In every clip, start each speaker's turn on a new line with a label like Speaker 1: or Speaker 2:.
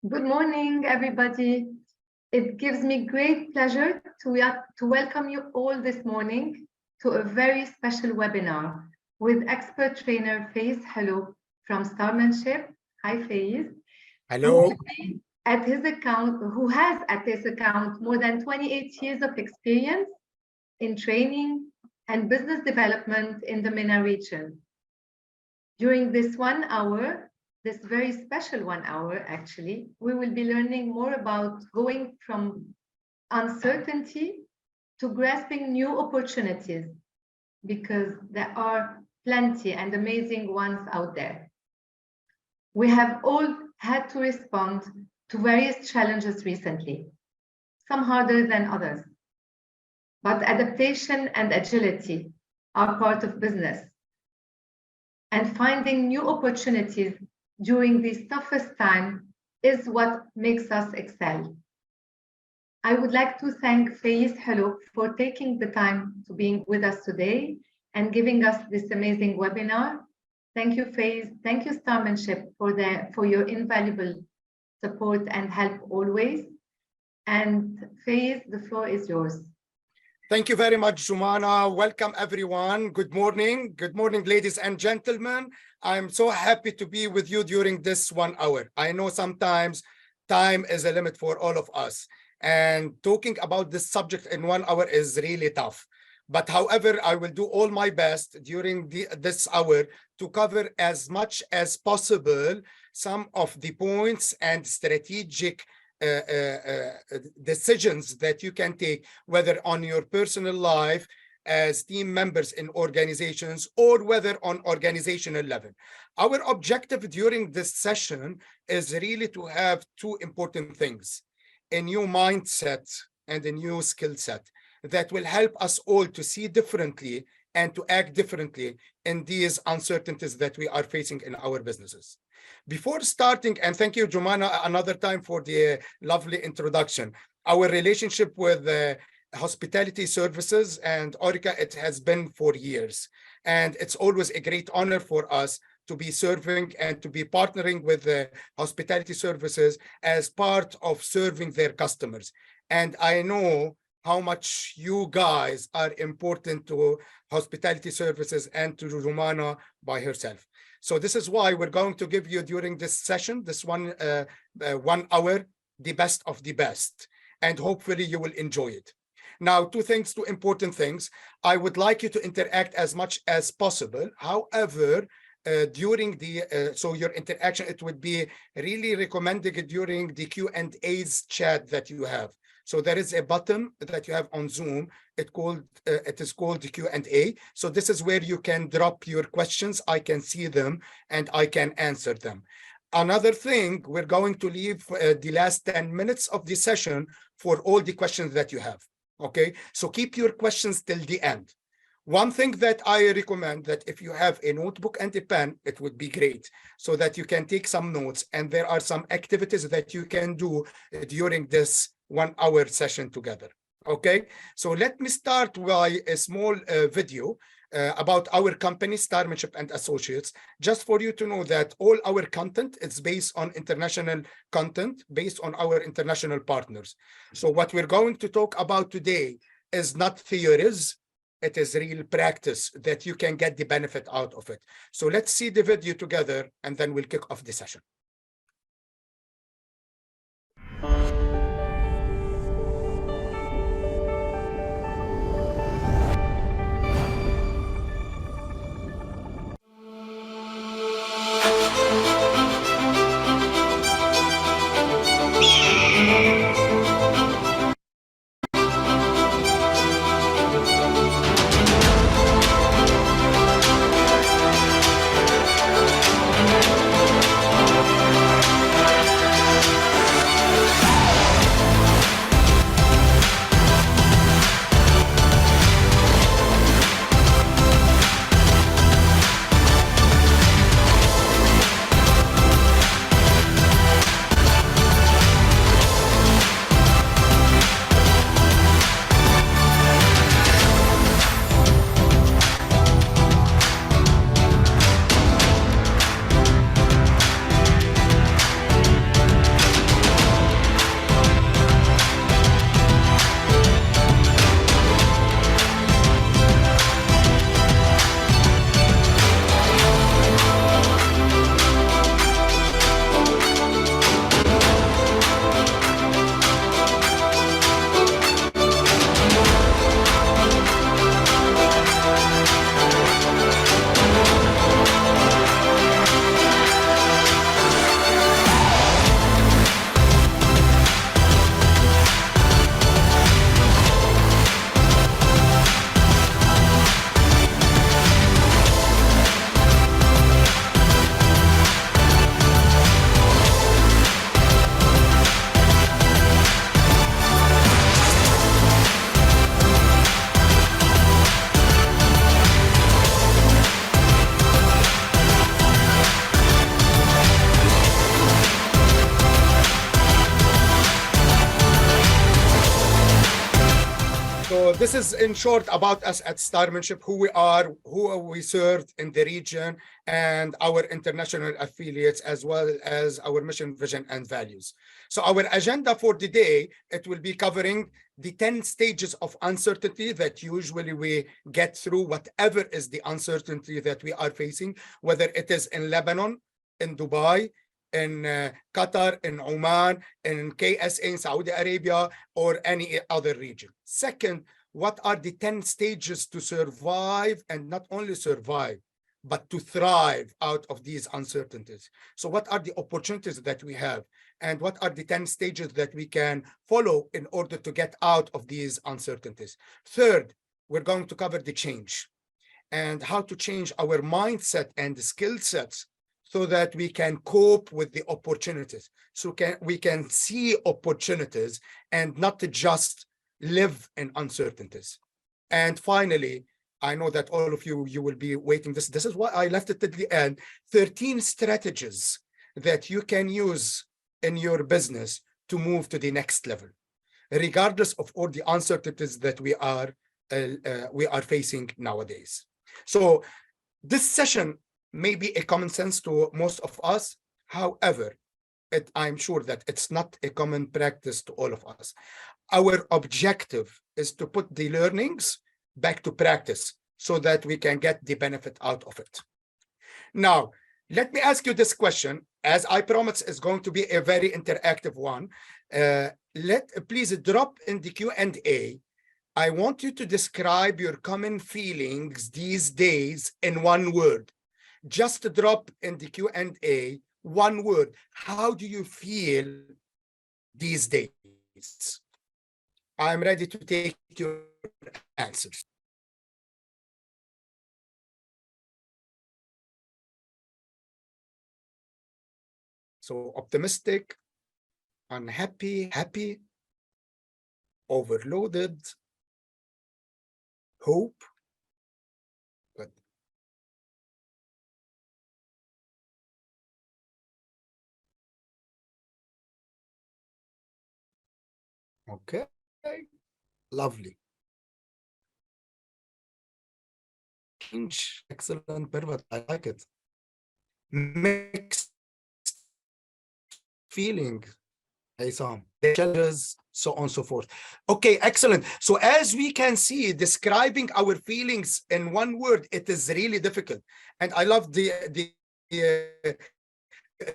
Speaker 1: Good morning, everybody. It gives me great pleasure to welcome you all this morning to a very special webinar with expert trainer Faiz Hello from Starmanship. Hi, Faiz.
Speaker 2: Hello.
Speaker 1: Who has at his account more than 28 years of experience in training and business development in the MENA region. During this 1 hour, this very special 1 hour, actually, we will be learning more about going from uncertainty to grasping new opportunities, because there are plenty and amazing ones out there. We have all had to respond to various challenges recently, some harder than others. But adaptation and agility are part of business. And finding new opportunities during this toughest time is what makes us excel. I would like to thank Faiz Hello for taking the time to being with us today and giving us this amazing webinar. Thank you, Faiz. Thank you, Starmanship, for your invaluable support and help always. And Faiz, the floor is yours.
Speaker 2: Thank you very much, Jumana. Welcome, everyone. Good morning. Good morning, ladies and gentlemen. I'm so happy to be with you during this 1 hour. I know sometimes time is a limit for all of us, and talking about this subject in 1 hour is really tough. But however, I will do all my best during this hour to cover as much as possible some of the points and strategic decisions that you can take, whether on your personal life, as team members in organizations, or whether on organizational level. Our objective during this session is really to have two important things: a new mindset and a new skill set that will help us all to see differently and to act differently in these uncertainties that we are facing in our businesses. Before starting, and thank you, Jumana, another time for the lovely introduction. Our relationship with hospitality services and Orica, it has been for years. And it's always a great honor for us to be serving and to be partnering with hospitality services as part of serving their customers. And I know how much you guys are important to hospitality services and to Jumana by herself. So this is why we're going to give you during this session, this 1 hour, the best of the best, and hopefully you will enjoy it. Now, two important things. I would like you to interact as much as possible. However, during so your interaction, it would be really recommended during the Q&A's chat that you have. So there is a button that you have on Zoom. It is called the Q&A. So this is where you can drop your questions. I can see them and I can answer them. Another thing, we're going to leave the last 10 minutes of the session for all the questions that you have. Okay, so keep your questions till the end. One thing that I recommend, that if you have a notebook and a pen, it would be great so that you can take some notes, and there are some activities that you can do during this 1 hour session together. Okay, so let me start by a small video about our company, Starmanship and Associates, just for you to know that all our content is based on international content, based on our international partners. So what we're going to talk about today is not theories, it is real practice that you can get the benefit out of it. So let's see the video together, and then we'll kick off the session. this is in short about us at Starmanship, who we are, who we serve in the region, and our international affiliates, as well as our mission, vision, and values. So our agenda for the day, it will be covering the 10 stages of uncertainty that usually we get through, whatever is the uncertainty that we are facing, whether it is in Lebanon, in Dubai, in Qatar, in Oman, in KSA, in Saudi Arabia, or any other region. Second, what are the 10 stages to survive, and not only survive, but to thrive out of these uncertainties? So what are the opportunities that we have, and what are the 10 stages that we can follow in order to get out of these uncertainties? Third, we're going to cover the change and how to change our mindset and skill sets so that we can cope with the opportunities. So we can see opportunities and not just live in uncertainties. And finally, I know that all of you will be waiting. This is why I left it at the end. 13 strategies that you can use in your business to move to the next level, regardless of all the uncertainties that we are facing nowadays. So this session may be a common sense to most of us. However, I'm sure that it's not a common practice to all of us. Our objective is to put the learnings back to practice so that we can get the benefit out of it. Now, let me ask you this question, as I promise is going to be a very interactive one. Please drop in the Q&A. I want you to describe your common feelings these days in one word. Just drop in the Q&A one word. How do you feel these days? I'm ready to take your answers. So optimistic, unhappy, happy, overloaded, hope. Good. Okay, lovely. Change, excellent, perfect. I like it. Mixed feeling, Haysam, the challenges, so on and so forth. Okay, excellent. So as we can see, describing our feelings in one word, it is really difficult. And I love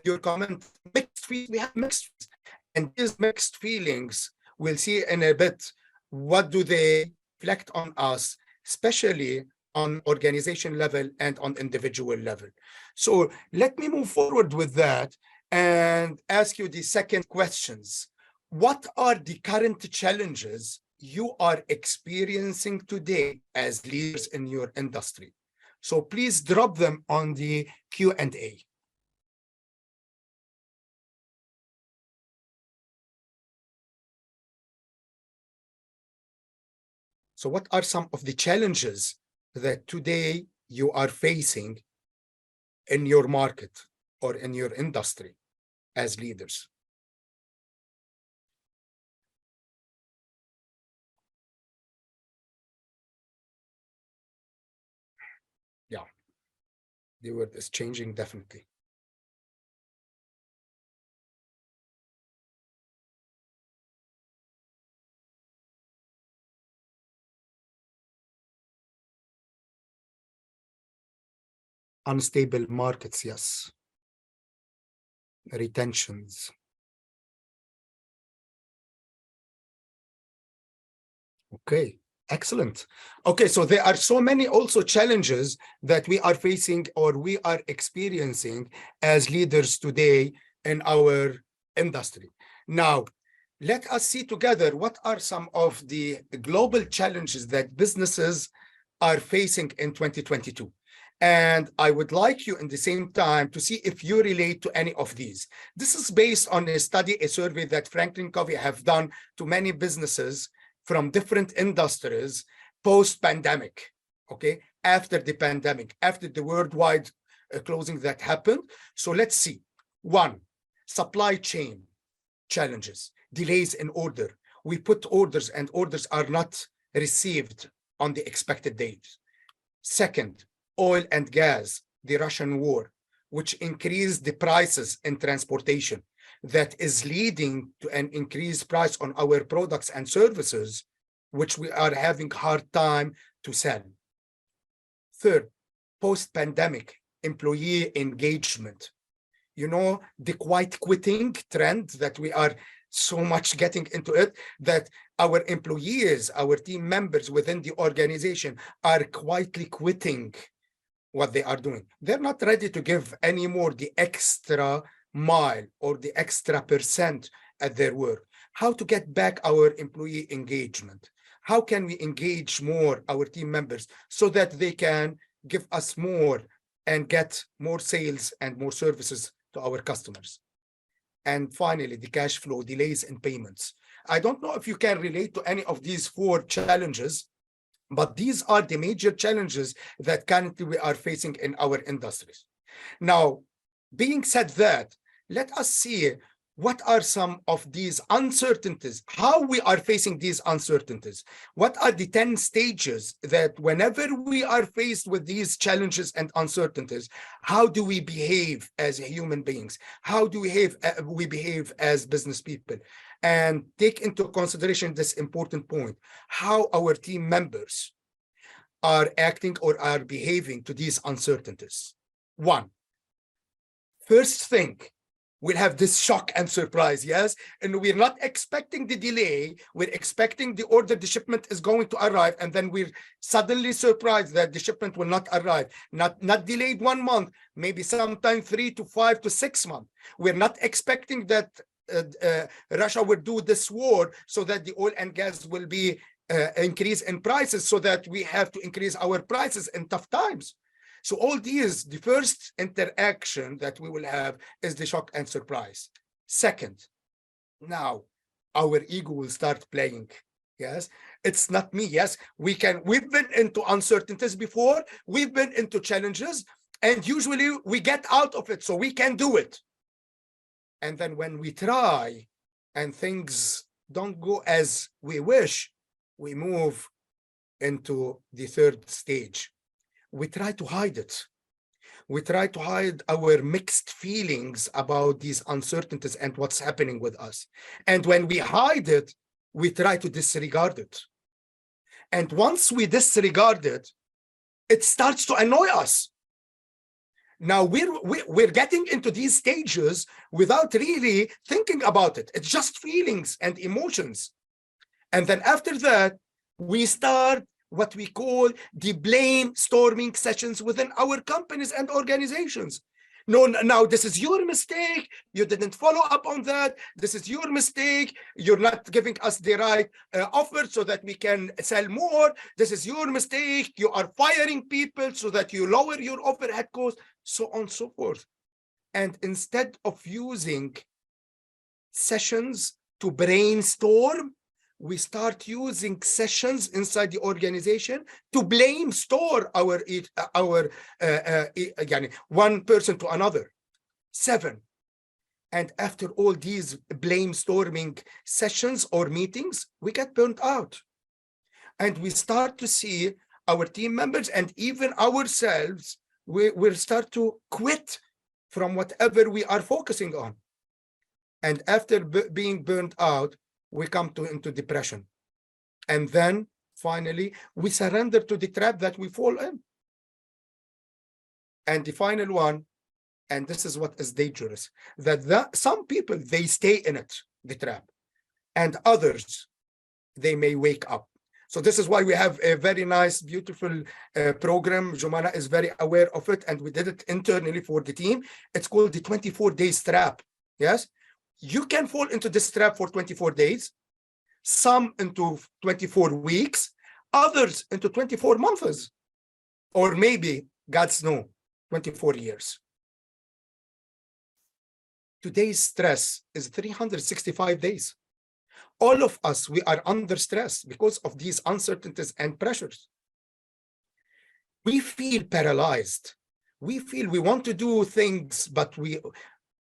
Speaker 2: your comment. Mixed feelings, we have mixed feelings. And these mixed feelings, we'll see in a bit, what do they reflect on us, especially on organization level and on individual level. So let me move forward with that and ask you the second questions. What are the current challenges you are experiencing today as leaders in your industry? So please drop them on the Q&A. So what are some of the challenges that today you are facing in your market or in your industry as leaders? Yeah, the word is changing, definitely. Unstable markets, yes. Retentions. Okay, excellent. Okay, so there are so many also challenges that we are facing or we are experiencing as leaders today in our industry. Now, let us see together what are some of the global challenges that businesses are facing in 2022. And I would like you in the same time to see if you relate to any of these. This is based on a study, a survey that Franklin Covey have done to many businesses from different industries post-pandemic, okay, after the pandemic, after the worldwide closing that happened. So let's see. One, supply chain challenges, delays in order. We put orders and orders are not received on the expected dates. Second, oil and gas, the Russian war, which increased the prices in transportation, that is leading to an increased price on our products and services, which we are having hard time to sell. Third, post-pandemic employee engagement. You know, the quiet quitting trend that we are so much getting into it, that our employees, our team members within the organization are quietly quitting what they are doing. They're not ready to give anymore the extra mile or the extra percent at their work. How to get back our employee engagement? How can we engage more our team members so that they can give us more and get more sales and more services to our customers? And finally, the cash flow, delays in payments. I don't know if you can relate to any of these 4 challenges, but these are the major challenges that currently we are facing in our industries. Now, being said that, let us see what are some of these uncertainties, how we are facing these uncertainties. What are the 10 stages that whenever we are faced with these challenges and uncertainties, how do we behave as human beings? How do we behave as business people? And take into consideration this important point, how our team members are acting or are behaving to these uncertainties. One, first thing, we'll have this shock and surprise, yes? And we're not expecting the delay. We're expecting the order, the shipment is going to arrive, and then we're suddenly surprised that the shipment will not arrive. Not delayed 1 month, maybe sometime 3 to 5 to 6 months. We're not expecting that Russia would do this war so that the oil and gas will be increase in prices, so that we have to increase our prices in tough times. So all these, the first interaction that we will have is the shock and surprise. Second, now our ego will start playing. Yes, it's not me. Yes, we've been into uncertainties before, we've been into challenges, and usually we get out of it, so we can do it. And then when we try and things don't go as we wish, we move into the third stage. We try to hide it. We try to hide our mixed feelings about these uncertainties and what's happening with us. And when we hide it, we try to disregard it. And once we disregard it, it starts to annoy us. Now we're getting into these stages without really thinking about it. It's just feelings and emotions. And then after that, we start what we call the blame storming sessions within our companies and organizations. No, now this is your mistake. You didn't follow up on that. This is your mistake. You're not giving us the right offer so that we can sell more. This is your mistake. You are firing people so that you lower your overhead costs, so on and so forth. And instead of using sessions to brainstorm, we start using sessions inside the organization to blame store one person to another. 7. And after all these blame storming sessions or meetings, we get burnt out. And we start to see our team members and even ourselves, we start to quit from whatever we are focusing on. And after being burnt out, we come into depression. And then finally, we surrender to the trap that we fall in. And the final one, and this is what is dangerous, that some people, they stay in it, the trap, and others, they may wake up. So this is why we have a very nice, beautiful program. Jumana is very aware of it, and we did it internally for the team. It's called the 24 days trap. Yes. You can fall into this trap for 24 days, some into 24 weeks, others into 24 months, or maybe, God's know, 24 years. Today's stress is 365 days. All of us, we are under stress because of these uncertainties and pressures. We feel paralyzed. We feel we want to do things, but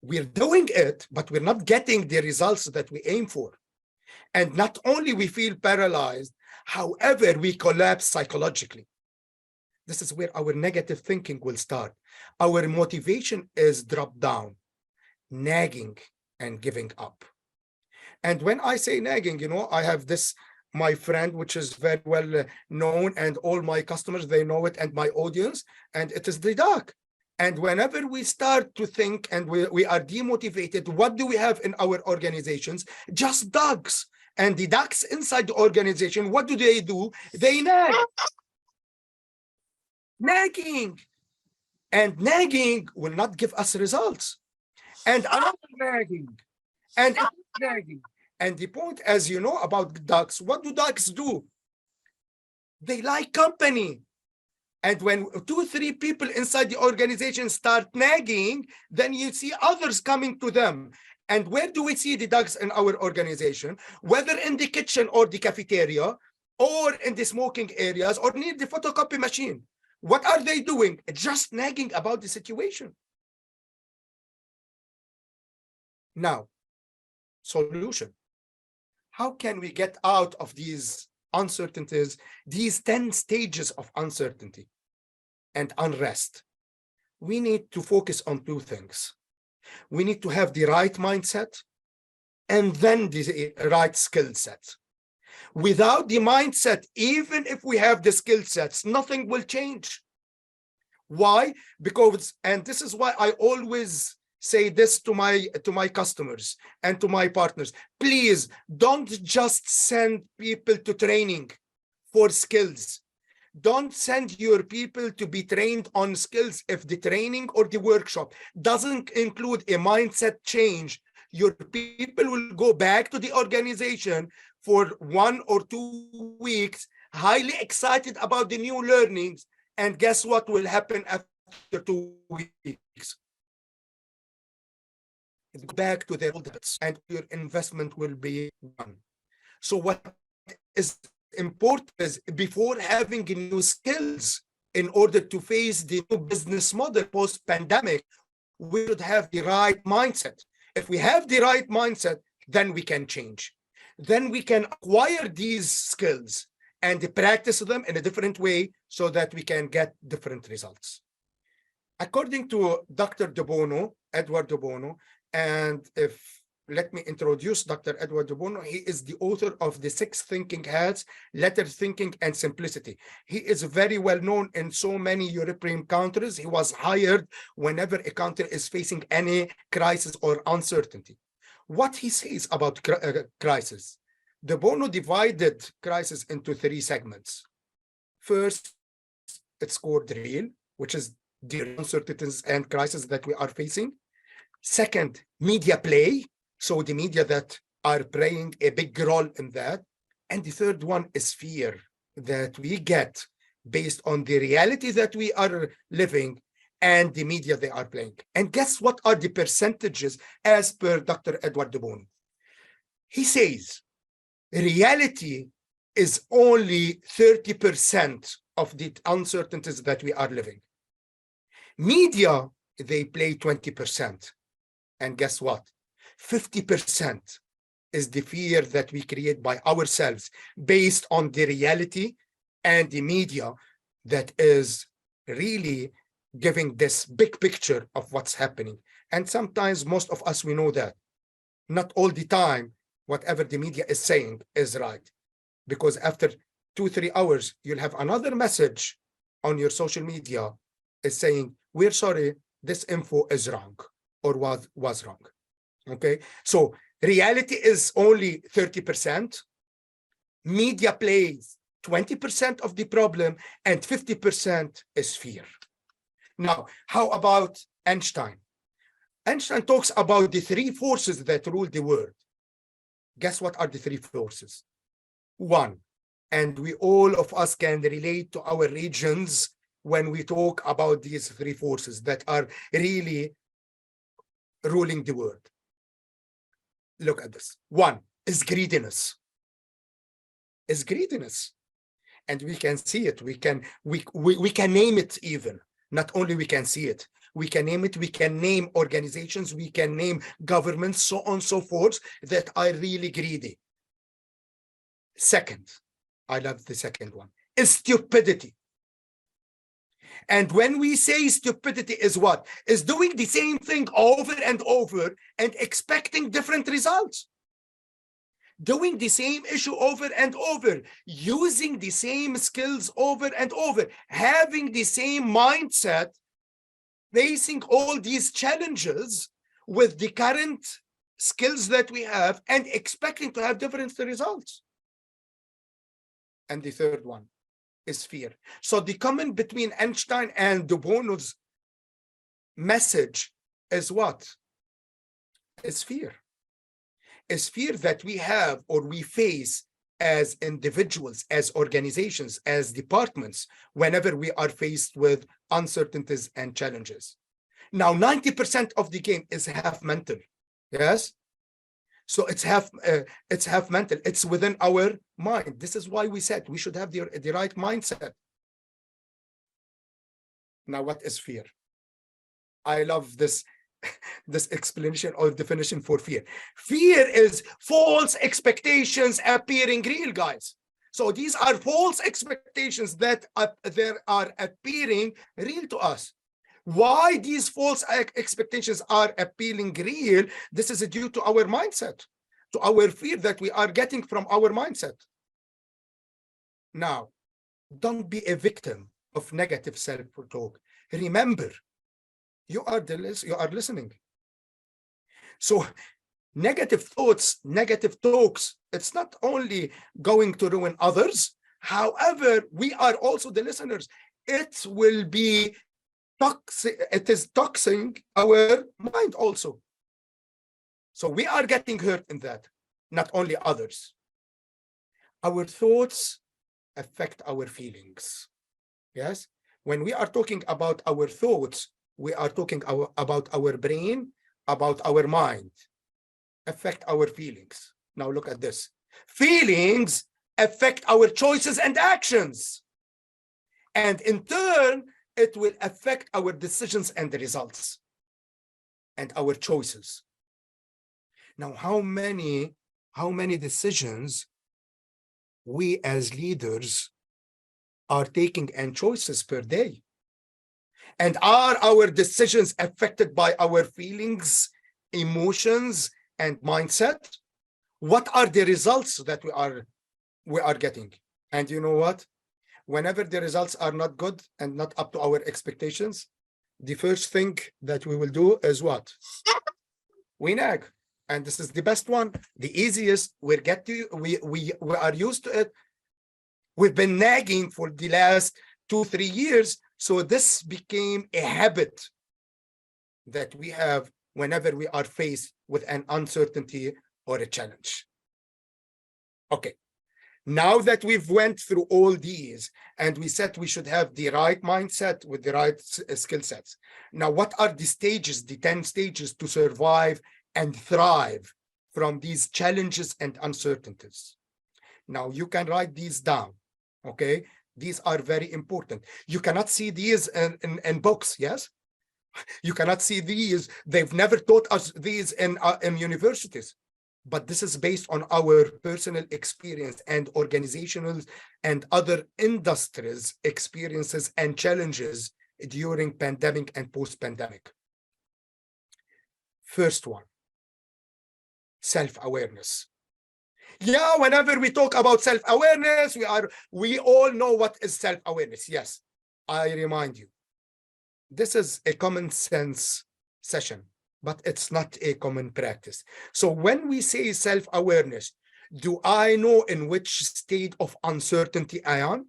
Speaker 2: we're doing it, but we're not getting the results that we aim for. And not only we feel paralyzed, However, we collapse psychologically. This is where our negative thinking will start. Our motivation is dropped down, nagging and giving up. And when I say nagging, you know, I have this, my friend, which is very well known, and all my customers, they know it, and my audience, and it is the dark. And whenever we start to think and we are demotivated, what do we have in our organizations? Just dogs. And the ducks inside the organization, what do? They nag. Nagging. And nagging will not give us results. And another nagging. And nagging. And the point, as you know about ducks, what do ducks do? They like company. And when 2 or 3 people inside the organization start nagging, then you see others coming to them. And where do we see the ducks in our organization? Whether in the kitchen or the cafeteria, or in the smoking areas, or near the photocopy machine. What are they doing? Just nagging about the situation. Now, solution. How can we get out of these uncertainties, these 10 stages of uncertainty and unrest? We need to focus on 2 things. We need to have the right mindset and then the right skill set. Without the mindset, even if we have the skill sets, nothing will change. Why? Because, and this is why I always say this to my customers and to my partners, please don't just send people to training for skills. Don't send your people to be trained on skills if the training or the workshop doesn't include a mindset change. Your people will go back to the organization for 1 or 2 weeks, highly excited about the new learnings, and guess what will happen after 2 weeks? Go back to their old habits, and your investment will be gone. So what is important is, before having new skills in order to face the new business model post-pandemic, we should have the right mindset. If we have the right mindset, then we can change. Then we can acquire these skills and practice them in a different way so that we can get different results. According to Dr. De Bono, Edward De Bono, and let me introduce Dr. Edward De Bono. He is the author of the 6 Thinking Hats, Letter Thinking and Simplicity. He is very well known in so many European countries. He was hired whenever a country is facing any crisis or uncertainty. What he says about crisis, De Bono divided crisis into 3 segments. First, it's called real, which is the uncertainties and crises that we are facing. Second, media play. So the media that are playing a big role in that. And the third one is fear that we get based on the reality that we are living and the media they are playing. And guess what are the percentages as per Dr. Edward De Bono? He says, reality is only 30% of the uncertainties that we are living. Media, they play 20%. And guess what? 50% is the fear that we create by ourselves based on the reality and the media that is really giving this big picture of what's happening. And sometimes most of us, we know that. Not all the time, whatever the media is saying is right. Because after 2-3 hours, you'll have another message on your social media is saying, we're sorry, this info is wrong or was wrong. Okay, so reality is only 30%. Media plays 20% of the problem, and 50% is fear. Now, how about Einstein? Einstein talks about the 3 forces that rule the world. Guess what are the 3 forces? 1, and we all of us can relate to our regions when we talk about these 3 forces that are really ruling the world. Look at this. 1 is greediness. Is greediness. And we can see it. We can name it even. Not only we can see it. We can name it. We can name organizations. We can name governments, so on and so forth, that are really greedy. Second, I love the second one, is stupidity. And when we say stupidity is what? Is doing the same thing over and over and expecting different results. Doing the same issue over and over, using the same skills over and over, having the same mindset, facing all these challenges with the current skills that we have and expecting to have different results. And the third one is fear. So the common between Einstein and de Bono's message is what? Is fear. Is fear that we have or we face as individuals, as organizations, as departments, whenever we are faced with uncertainties and challenges. Now, 90% of the game is half mental. Yes. So it's half mental. It's within our mind. This is why we said we should have the right mindset. Now, what is fear? I love this explanation or definition for fear. Fear is false expectations appearing real, guys. So these are false expectations that are appearing real to us. Why these false expectations are appearing real? This is due to our mindset, to our fear that we are getting from our mindset. Now, don't be a victim of negative self-talk. Remember, you are listening. So negative thoughts, negative talks, it's not only going to ruin others. However, we are also the listeners. It will be toxic. It is toxing our mind also. So we are getting hurt in that, not only others. Our thoughts affect our feelings. Yes. When we are talking about our thoughts, we are talking about our brain, about our mind, affect our feelings. Now look at this. Feelings affect our choices and actions. And in turn, it will affect our decisions and the results and our choices. Now, how many decisions we as leaders are taking and choices per day? And are our decisions affected by our feelings, emotions, and mindset? What are the results that we are getting? And you know what? Whenever the results are not good and not up to our expectations, the first thing that we will do is what? We nag. And this is the best one, the easiest. We are used to it. We've been nagging for the last 2-3 years. So this became a habit that we have whenever we are faced with an uncertainty or a challenge. Okay. Now that we've went through all these and we said we should have the right mindset with the right skill sets. Now, what are the stages, the 10 stages to survive and thrive from these challenges and uncertainties? Now, you can write these down, okay? These are very important. You cannot see these in books, yes? You cannot see these. They've never taught us these in universities. But this is based on our personal experience and organizational and other industries' experiences and challenges during pandemic and post-pandemic. First one, self-awareness. Yeah, whenever we talk about self-awareness, we all know what is self-awareness. Yes, I remind you, this is a common sense session, but it's not a common practice. So when we say self-awareness, do I know in which state of uncertainty I am?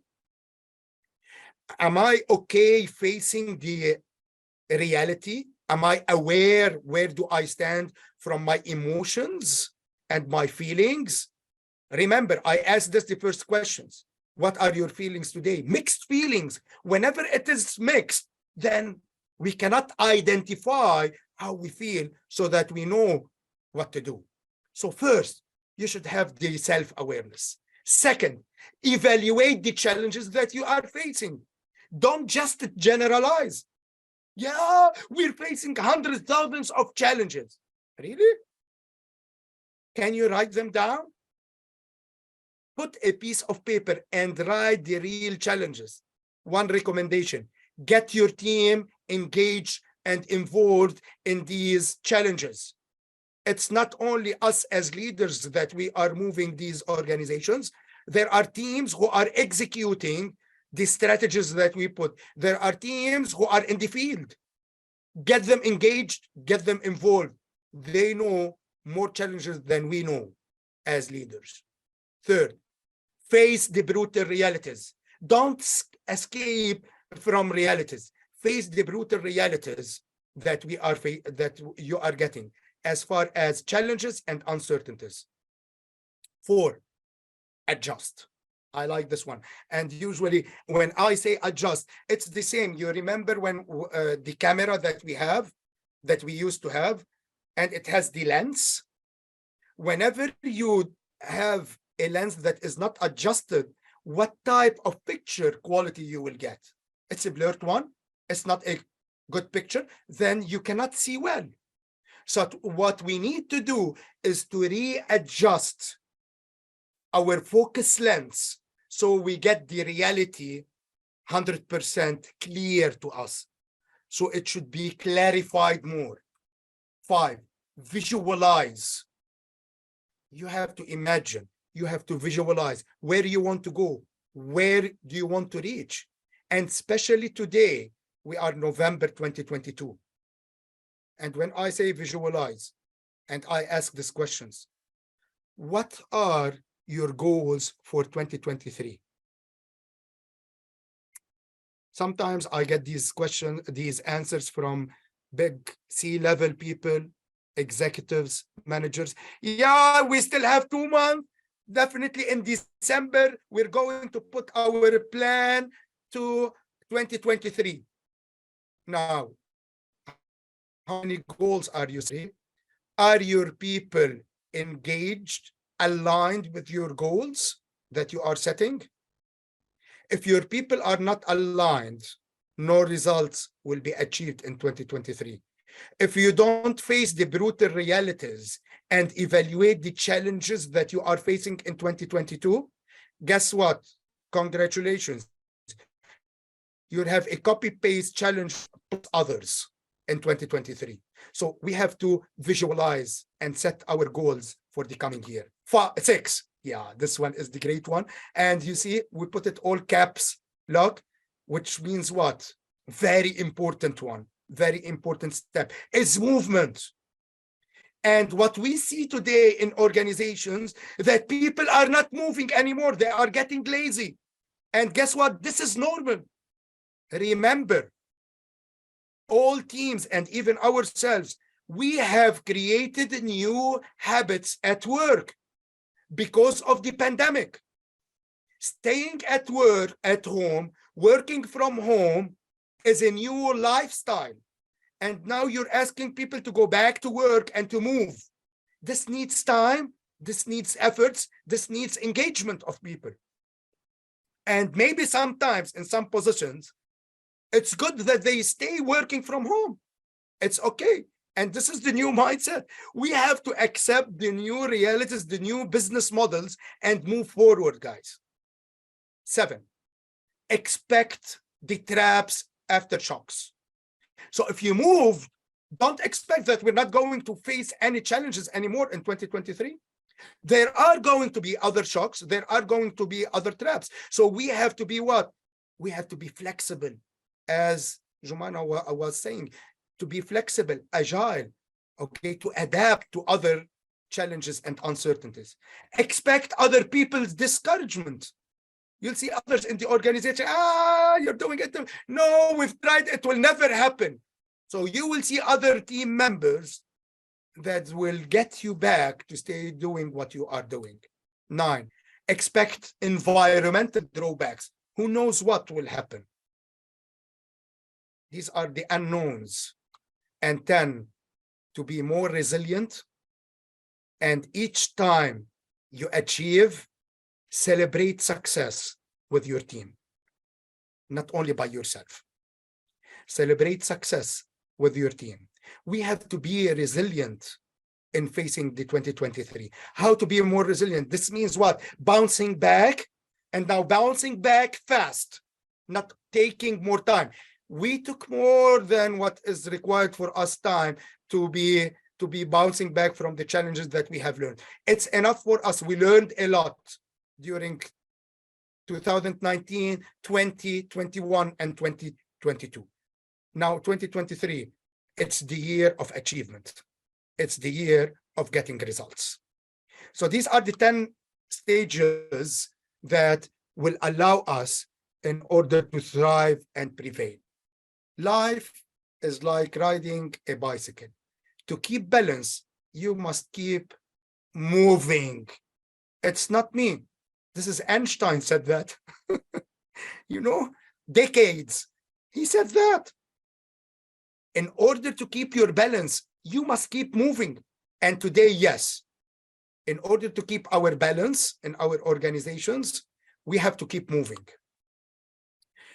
Speaker 2: Am I okay facing the reality? Am I aware where do I stand from my emotions and my feelings? Remember, I asked this the first questions. What are your feelings today? Mixed feelings. Whenever it is mixed, then we cannot identify how we feel so that we know what to do. So first, you should have the self-awareness. Second, evaluate the challenges that you are facing. Don't just generalize. Yeah, we're facing hundreds, thousands of challenges. Really? Can you write them down? put a piece of paper and write the real challenges. One recommendation, get your team engaged and involved in these challenges. It's not only us as leaders that we are moving these organizations. There are teams who are executing the strategies that we put. There are teams who are in the field. Get them engaged, get them involved. They know more challenges than we know as leaders. Third, face the brutal realities. Don't escape from realities. Face the brutal realities that you are getting as far as challenges and uncertainties. 4, adjust. I like this one. And usually when I say adjust, it's the same. You remember when the camera that we used to have, and it has the lens. Whenever you have a lens that is not adjusted, what type of picture quality you will get? It's a blurred one. It's not a good picture. Then you cannot see well. So what we need to do is to readjust our focus lens so we get the reality 100% clear to us. So it should be clarified more. 5, visualize. You have to imagine, you have to visualize where you want to go, where do you want to reach? And especially today, we are November 2022. And when I say visualize, and I ask these questions, what are your goals for 2023? Sometimes I get these questions, these answers from big C-level people, executives, managers. Yeah, we still have 2 months. Definitely in December, we're going to put our plan to 2023. Now, how many goals are you setting? Are your people engaged, aligned with your goals that you are setting? If your people are not aligned, no results will be achieved in 2023. If you don't face the brutal realities and evaluate the challenges that you are facing in 2022, guess what? Congratulations. You'll have a copy-paste challenge with others in 2023. So we have to visualize and set our goals for the coming year. 6. Yeah, this one is the great one. And you see, we put it all caps lock, which means what? Very important one, very important step is movement. And what we see today in organizations, that people are not moving anymore. They are getting lazy. And guess what? This is normal. Remember, all teams and even ourselves, we have created new habits at work because of the pandemic. Staying at work, at home, working from home is a new lifestyle. And now you're asking people to go back to work and to move. This needs time, this needs efforts, this needs engagement of people. And maybe sometimes in some positions, it's good that they stay working from home. It's okay. And this is the new mindset. We have to accept the new realities, the new business models, and move forward, guys. 7, expect the traps, aftershocks. So if you move, don't expect that we're not going to face any challenges anymore in 2023. There are going to be other shocks. There are going to be other traps. So we have to be what? We have to be flexible. As Jumana was saying, to be flexible, agile, okay, to adapt to other challenges and uncertainties. Expect other people's discouragement. You'll see others in the organization, you're doing it. No, we've tried, it will never happen. So you will see other team members that will get you back to stay doing what you are doing. 9, expect environmental drawbacks. Who knows what will happen? These are the unknowns. And 10, to be more resilient. And each time you achieve, celebrate success with your team, not only by yourself. Celebrate success with your team. We have to be resilient in facing the 2023. How to be more resilient. This means what? Bouncing back, and now bouncing back fast, not taking more time. We took more than what is required for us time to be bouncing back from the challenges that we have learned. It's enough for us. We learned a lot during 2019, 20, 21, and 2022. Now 2023, it's the year of achievement. It's the year of getting results. So these are the 10 stages that will allow us in order to thrive and prevail. Life is like riding a bicycle. To keep balance, you must keep moving. It's not me. This is Einstein said that. You know, decades. He said that. In order to keep your balance, you must keep moving. And today, yes, in order to keep our balance in our organizations, we have to keep moving.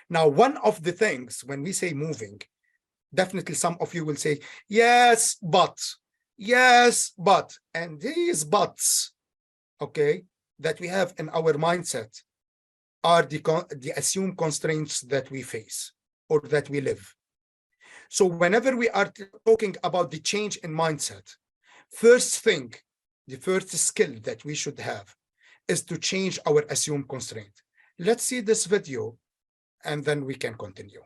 Speaker 2: Now, one of the things when we say moving, definitely some of you will say, yes, but, and these buts, okay, that we have in our mindset are the assumed constraints that we face or that we live. So whenever we are talking about the change in mindset, first thing, the first skill that we should have is to change our assumed constraint. Let's see this video and then we can continue.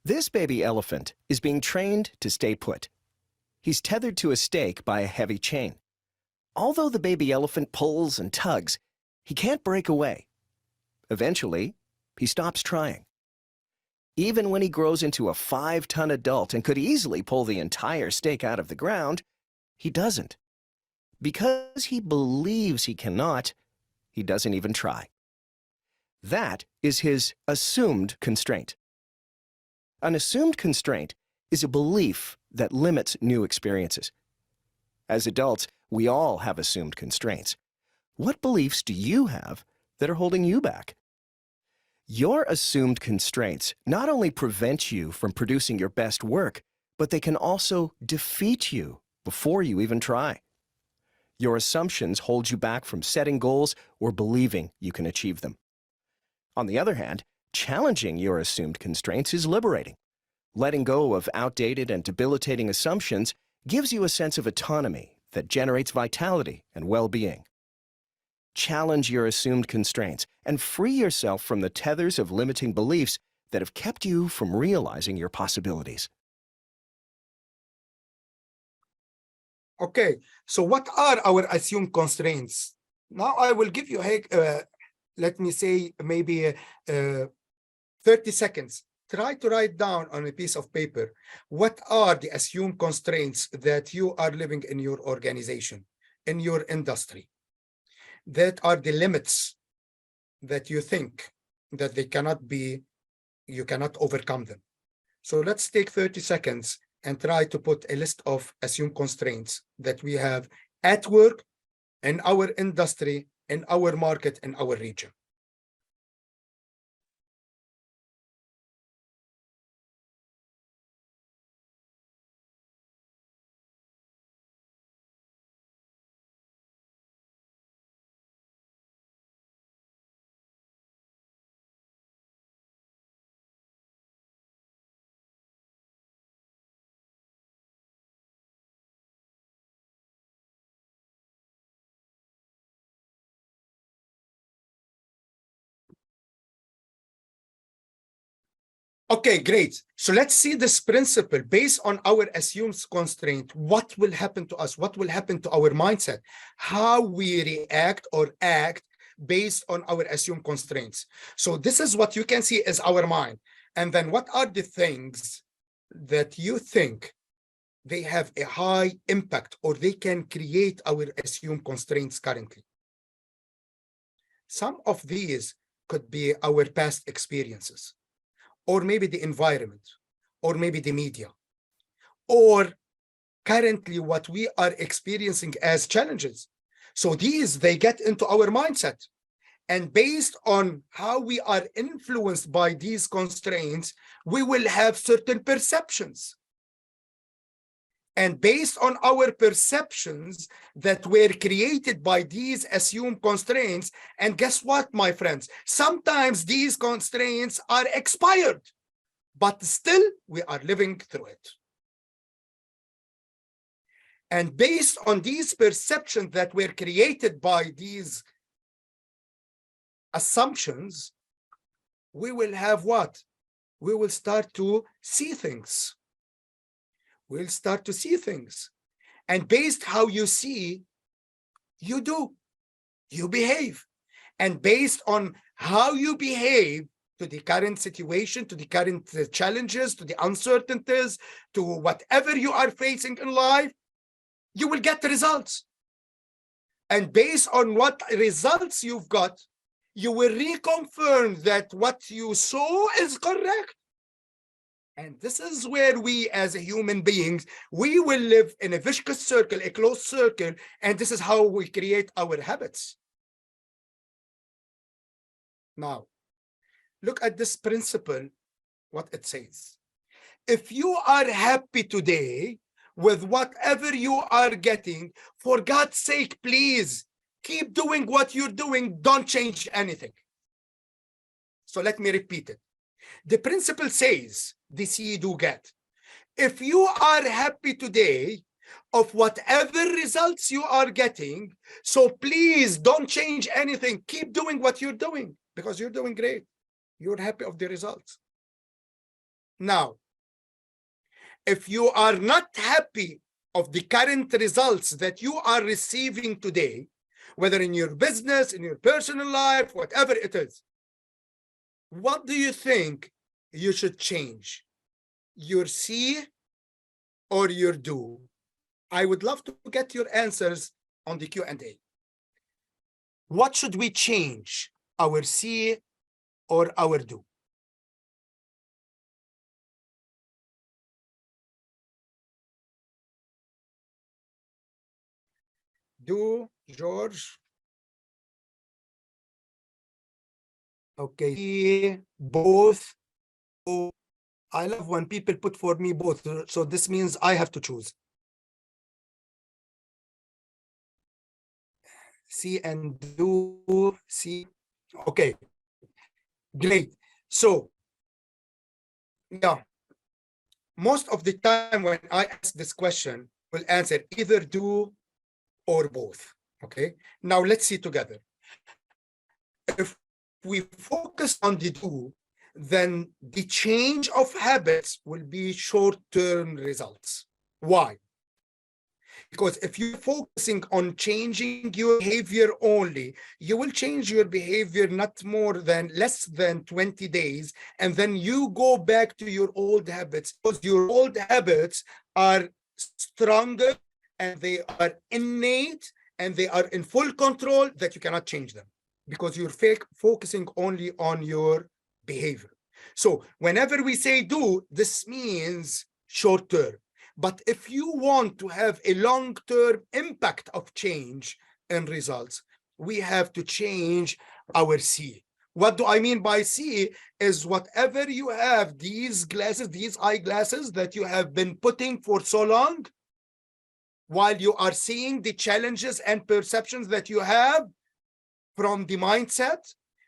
Speaker 3: This baby elephant is being trained to stay put. He's tethered to a stake by a heavy chain. Although the baby elephant pulls and tugs, he can't break away. Eventually, he stops trying. Even when he grows into a 5-ton adult and could easily pull the entire stake out of the ground, he doesn't. Because he believes he cannot, he doesn't even try. That is his assumed constraint. An assumed constraint is a belief that limits new experiences. As adults, we all have assumed constraints. What beliefs do you have that are holding you back? Your assumed constraints not only prevent you from producing your best work, but they can also defeat you before you even try. Your assumptions hold you back from setting goals or believing you can achieve them. On the other hand, challenging your assumed constraints is liberating. Letting go of outdated and debilitating assumptions gives you a sense of autonomy that generates vitality and well-being. Challenge your assumed constraints and free yourself from the tethers of limiting beliefs that have kept you from realizing your possibilities.
Speaker 2: Okay, so what are our assumed constraints? Now I will give you, let me say, maybe 30 seconds. Try to write down on a piece of paper, what are the assumed constraints that you are living in your organization, in your industry? That are the limits that you think that they cannot be, you cannot overcome them. So let's take 30 seconds and try to put a list of assumed constraints that we have at work, in our industry, in our market, in our region. Okay, great. So let's see this principle based on our assumed constraint. What will happen to us? What will happen to our mindset? How we react or act based on our assumed constraints. So this is what you can see as our mind. And then what are the things that you think they have a high impact or they can create our assumed constraints currently? Some of these could be our past experiences, or maybe the environment, or maybe the media, or currently what we are experiencing as challenges. So these, they get into our mindset. And based on how we are influenced by these constraints, we will have certain perceptions. And based on our perceptions that were created by these assumed constraints, and guess what, my friends? Sometimes these constraints are expired, but still we are living through it. And based on these perceptions that were created by these assumptions, we will have what? We will start to see things. We'll start to see things. And based how you see, you do, you behave. And based on how you behave to the current situation, to the current challenges, to the uncertainties, to whatever you are facing in life, you will get the results. And based on what results you've got, you will reconfirm that what you saw is correct. And this is where we as human beings, we will live in a vicious circle, a closed circle, and this is how we create our habits. Now, look at this principle, what it says. If you are happy today with whatever you are getting, for God's sake, please keep doing what you're doing. Don't change anything. So let me repeat it. The principle says, the see, do, get. If you are happy today of whatever results you are getting, so please don't change anything. Keep doing what you're doing because you're doing great. You're happy of the results. Now, if you are not happy of the current results that you are receiving today, whether in your business, in your personal life, whatever it is, what do you think you should change? Your see or your do? I would love to get your answers on the Q&A. What should we change? Our see or our do? Do, George? Okay, both. Oh, I love when people put for me both. So this means I have to choose. See and do, see. Okay, great. So, yeah, most of the time when I ask this question, we'll answer either do or both. Okay, now let's see together. If we focus on the do, then the change of habits will be short-term results. Why? Because if you're focusing on changing your behavior only, you will change your behavior not more than less than 20 days, and then you go back to your old habits, because your old habits are stronger and they are innate and they are in full control that you cannot change them because you're focusing only on your behavior. So whenever we say do, this means short term. But if you want to have a long-term impact of change and results, we have to change our see. What do I mean by see is whatever you have, these glasses, these eyeglasses that you have been putting for so long, while you are seeing the challenges and perceptions that you have from the mindset,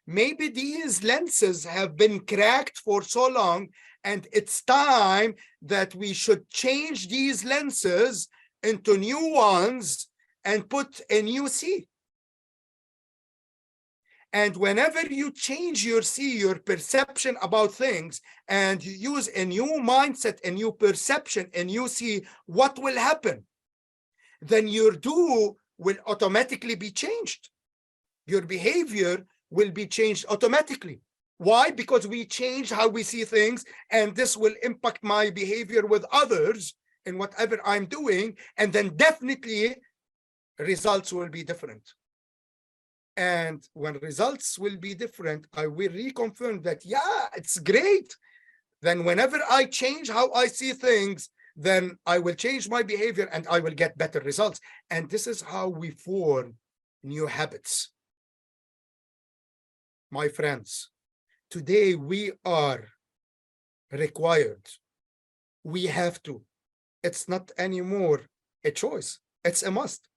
Speaker 2: maybe these lenses have been cracked for so long, and it's time that we should change these lenses into new ones and put a new see. And whenever you change your see, your perception about things, and you use a new mindset, a new perception, a new see, what will happen? Then your do will automatically be changed. Your behavior will be changed automatically. Why? Because we change how we see things, and this will impact my behavior with others in whatever I'm doing, and then definitely results will be different. And when results will be different, I will reconfirm that, yeah, it's great. Then whenever I change how I see things, then I will change my behavior and I will get better results. And this is how we form new habits. My friends, today we are required, we have to It's not anymore a choice. It's a must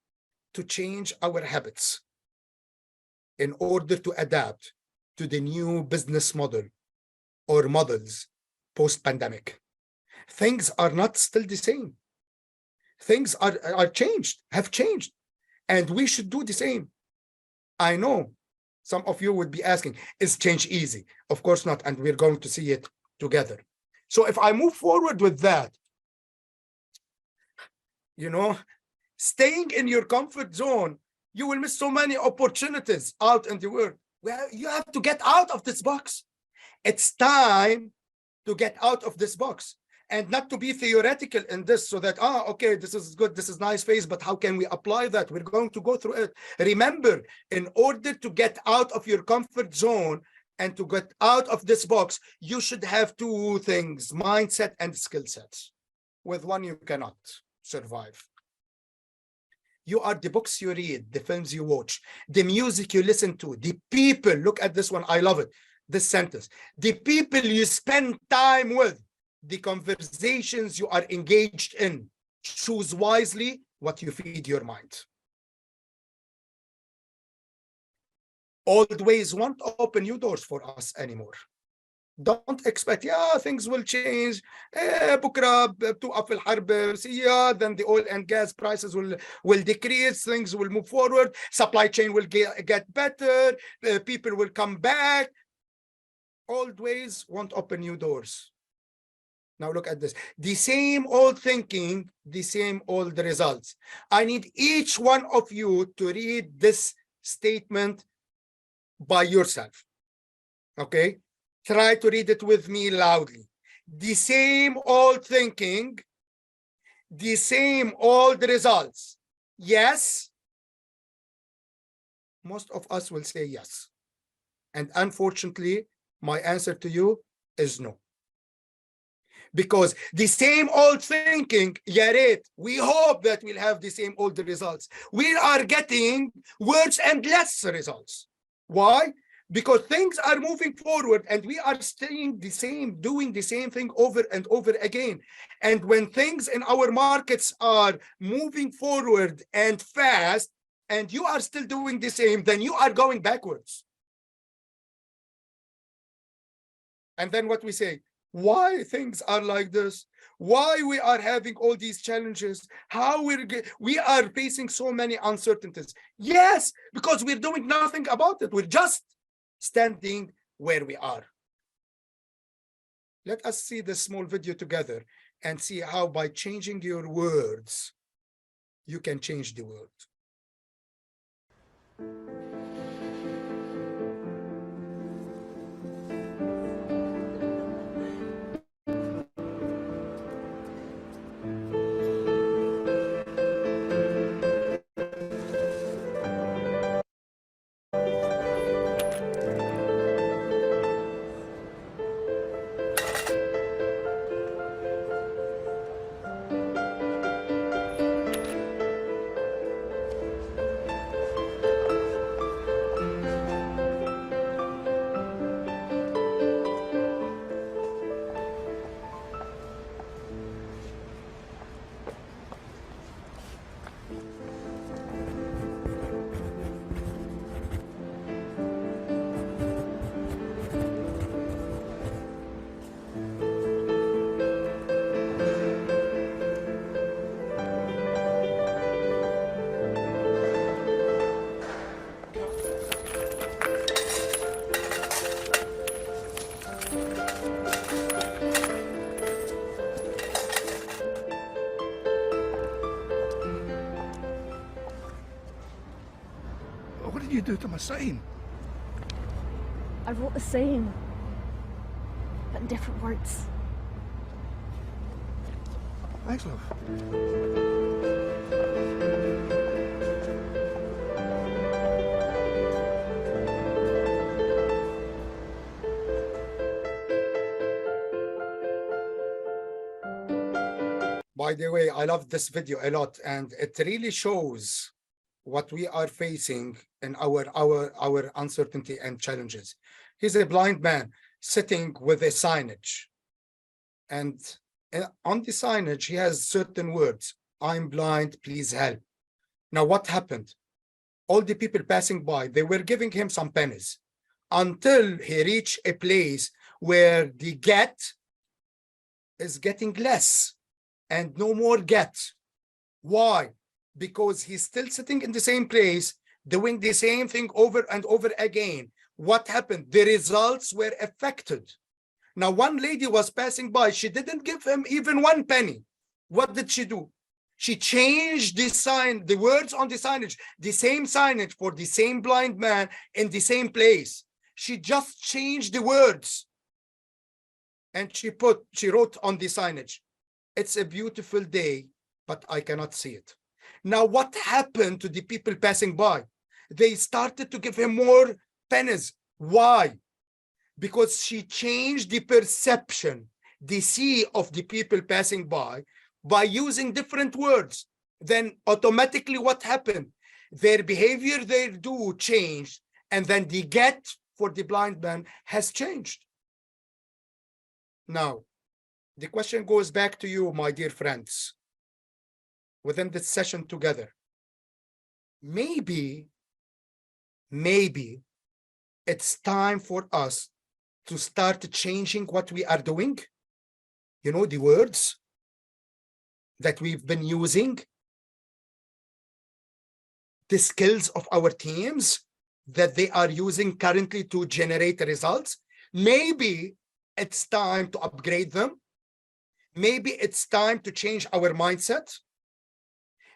Speaker 2: to change our habits in order to adapt to the new business model or models post-pandemic. Things are not still the same. Things are changed, have changed, and we should do the same. I know some of you would be asking, is change easy? Of course not, and we're going to see it together. So if I move forward with that, you know, staying in your comfort zone, you will miss so many opportunities out in the world. Well, you have to get out of this box. It's time to get out of this box and not to be theoretical in this so that, okay, this is good, this is nice phase, but how can we apply that? We're going to go through it. Remember, in order to get out of your comfort zone and to get out of this box, you should have two things, mindset and skill sets. With one, you cannot survive. You are the books you read, the films you watch, the music you listen to, the people, look at this one, I love it, this sentence, the people you spend time with, the conversations you are engaged in. Choose wisely what you feed your mind. Old ways won't open new doors for us anymore. Don't expect, yeah, things will change. بكرة بتوقف الحرب سيا, then the oil and gas prices will decrease, things will move forward, supply chain will get better, people will come back. Old ways won't open new doors. Now look at this. The same old thinking, the same old results. I need each one of you to read this statement by yourself. Okay? Try to read it with me loudly. The same old thinking, the same old results. Yes. Most of us will say yes. And unfortunately, my answer to you is no. Because the same old thinking, Yaret, we hope that we'll have the same old results. We are getting worse and less results. Why? Because things are moving forward and we are staying the same, doing the same thing over and over again. And when things in our markets are moving forward and fast, and you are still doing the same, then you are going backwards. And then what we say, why things are like this, why we are having all these challenges, how we are facing so many uncertainties. Yes, because we're doing nothing about it. We're just standing where we are. Let us see this small video together and see how by changing your words, you can change the world.
Speaker 4: What did you do to my sign?
Speaker 5: I wrote the same, but in different words.
Speaker 4: Thanks, love.
Speaker 2: By the way, I love this video a lot, and it really shows what we are facing in our uncertainty and challenges. He's a blind man sitting with a signage, and on the signage, he has certain words. I'm blind, please help. Now, what happened? All the people passing by, they were giving him some pennies until he reached a place where the get is getting less and no more get. Why? Because he's still sitting in the same place, doing the same thing over and over again. What happened? The results were affected. Now, one lady was passing by. She didn't give him even 1 penny. What did she do? She changed the sign, the words on the signage, the same signage for the same blind man in the same place. She just changed the words. And she wrote on the signage, it's a beautiful day, but I cannot see it. Now, what happened to the people passing by? They started to give him more pennies. Why? Because she changed the perception, the see of the people passing by using different words. Then automatically what happened? Their behavior, they do change, and then the get for the blind man has changed. Now, the question goes back to you, my dear friends, within this session together. Maybe it's time for us to start changing what we are doing. You know, the words that we've been using, the skills of our teams that they are using currently to generate results. Maybe it's time to upgrade them. Maybe it's time to change our mindset.